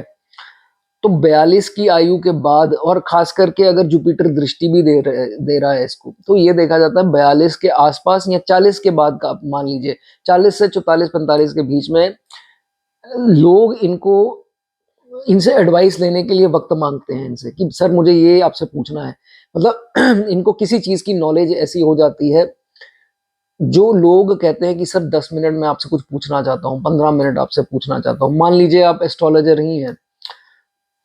तो 42 की आयु के बाद, और खास करके अगर जुपिटर दृष्टि भी दे रहा है इसको, तो ये देखा जाता है 42 के आसपास या 40 के बाद का, मान लीजिए 40 से 44-45 के बीच में लोग इनसे एडवाइस लेने के लिए वक्त मांगते हैं इनसे कि सर मुझे ये आपसे पूछना है। मतलब इनको किसी चीज की नॉलेज ऐसी हो जाती है, जो लोग कहते हैं कि सर 10 मिनट में आपसे कुछ पूछना चाहता हूँ, 15 मिनट आपसे पूछना चाहता हूँ। मान लीजिए आप एस्ट्रोलॉजर ही हैं,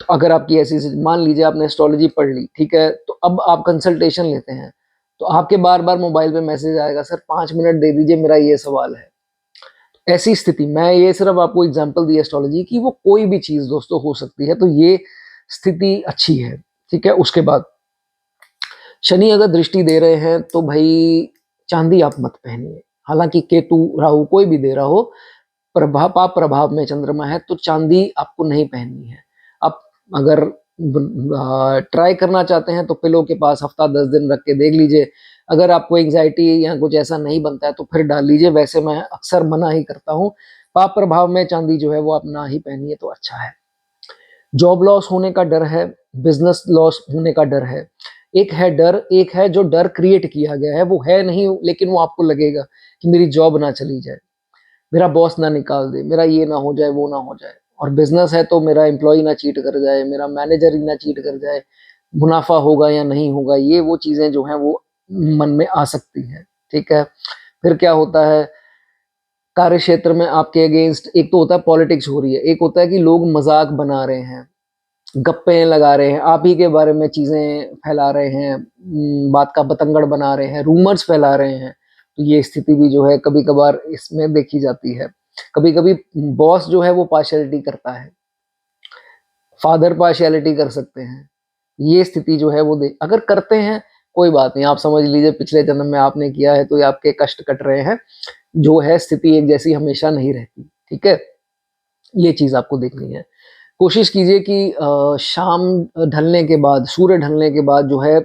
तो अगर आपकी मान लीजिए आपने एस्ट्रोलॉजी पढ़ ली, ठीक है, तो अब आप कंसल्टेशन लेते हैं, तो आपके बार बार मोबाइल पे मैसेज आएगा, सर 5 मिनट दे दीजिए, मेरा ये सवाल है। ऐसी स्थिति, मैं ये सिर्फ आपको एग्जांपल दी एस्ट्रोलॉजी की, वो कोई भी चीज दोस्तों हो सकती है, तो ये स्थिति अच्छी है, ठीक है। उसके बाद शनि अगर दृष्टि दे रहे हैं तो भाई चांदी आप मत पहनिए। हालांकि केतु राहु कोई भी दे रहा हो, पाप प्रभाव में चंद्रमा है, तो चांदी आपको नहीं पहननी है। आप अगर ट्राई करना चाहते हैं तो पिलो के पास हफ्ता 10 दिन रख के देख लीजिए। अगर आपको एंग्जाइटी या कुछ ऐसा नहीं बनता है तो फिर डाल लीजिए, वैसे मैं अक्सर मना ही करता हूँ। पाप प्रभाव में चांदी जो है वो आप ना ही पहनिए तो अच्छा है। जॉब लॉस होने का डर है, बिजनेस लॉस होने का डर है। एक है डर, एक है जो डर क्रिएट किया गया है, वो है नहीं लेकिन वो आपको लगेगा कि मेरी जॉब ना चली जाए, मेरा बॉस ना निकाल दे, मेरा ये ना हो जाए, वो ना हो जाए। और बिजनेस है तो मेरा एम्प्लॉय ना चीट कर जाए, मेरा मैनेजर ही ना चीट कर जाए, मुनाफा होगा या नहीं होगा, ये वो चीजें जो हैं वो मन में आ सकती हैं, ठीक है। फिर क्या होता है, कार्य क्षेत्र में आपके अगेंस्ट एक तो होता है पॉलिटिक्स हो रही है, एक होता है कि लोग मजाक बना रहे हैं, गप्पे लगा रहे हैं, आप ही के बारे में चीजें फैला रहे हैं, बात का बतंगड़ बना रहे हैं, रूमर्स फैला रहे हैं। तो ये स्थिति भी जो है कभी कभार इसमें देखी जाती है। कभी कभी बॉस जो है वो पार्शियलिटी करता है, फादर पार्शियलिटी कर सकते हैं। ये स्थिति जो है वो अगर करते हैं कोई बात नहीं, आप समझ लीजिए पिछले जन्म में आपने किया है तो ये आपके कष्ट कट रहे हैं। जो है स्थिति एक जैसी हमेशा नहीं रहती, ठीक है। ये चीज आपको देखनी है। कोशिश कीजिए कि शाम ढलने के बाद, सूर्य ढलने के बाद जो है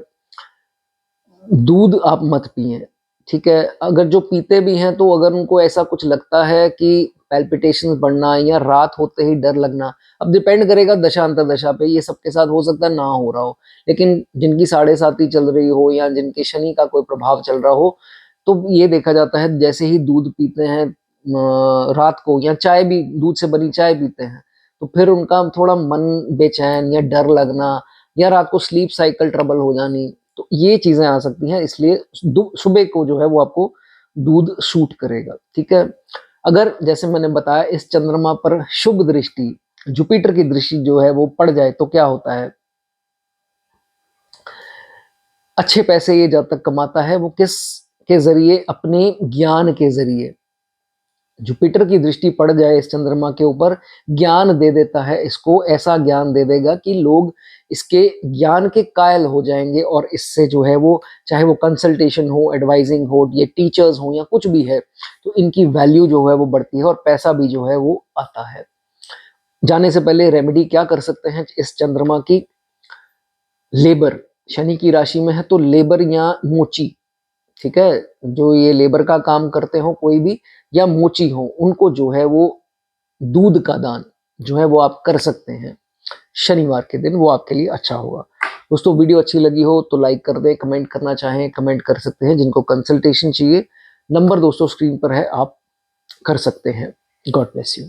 दूध आप मत पिए, ठीक है। अगर जो पीते भी हैं तो अगर उनको ऐसा कुछ लगता है कि पैल्पिटेशंस बढ़ना या रात होते ही डर लगना, अब डिपेंड करेगा दशा अंतरदशा पे, ये सबके साथ हो सकता है ना हो रहा हो, लेकिन जिनकी 7.5 चल रही हो या जिनके शनि का कोई प्रभाव चल रहा हो, तो ये देखा जाता है जैसे ही दूध पीते हैं रात को, या चाय भी, दूध से बनी चाय पीते हैं, तो फिर उनका थोड़ा मन बेचैन या डर लगना या रात को स्लीप साइकिल ट्रबल हो जानी, तो ये चीजें आ सकती हैं। इसलिए सुबह को जो है वो आपको दूध सूट करेगा, ठीक है। अगर जैसे मैंने बताया इस चंद्रमा पर शुभ दृष्टि, जुपिटर की दृष्टि जो है वो पड़ जाए तो क्या होता है, अच्छे पैसे ये जब तक कमाता है वो किस के जरिए, अपने ज्ञान के जरिए। जुपिटर की दृष्टि पड़ जाए इस चंद्रमा के ऊपर, ज्ञान दे देता है इसको, ऐसा ज्ञान दे देगा कि लोग इसके ज्ञान के कायल हो जाएंगे, और इससे जो है वो, चाहे वो कंसल्टेशन हो, एडवाइजिंग हो, ये टीचर्स हो या कुछ भी है, तो इनकी वैल्यू जो है वो बढ़ती है और पैसा भी जो है वो आता है। जाने से पहले रेमेडी क्या कर सकते हैं इस चंद्रमा की, लेबर शनि की राशि में है तो लेबर या मोची, ठीक है, जो ये लेबर का काम करते हो कोई भी, या मोची हो, उनको जो है वो दूध का दान जो है वो आप कर सकते हैं शनिवार के दिन, वो आपके लिए अच्छा होगा। दोस्तों वीडियो अच्छी लगी हो तो लाइक कर दें, कमेंट करना चाहें कमेंट कर सकते हैं, जिनको कंसल्टेशन चाहिए नंबर दोस्तों स्क्रीन पर है, आप कर सकते हैं। God bless you.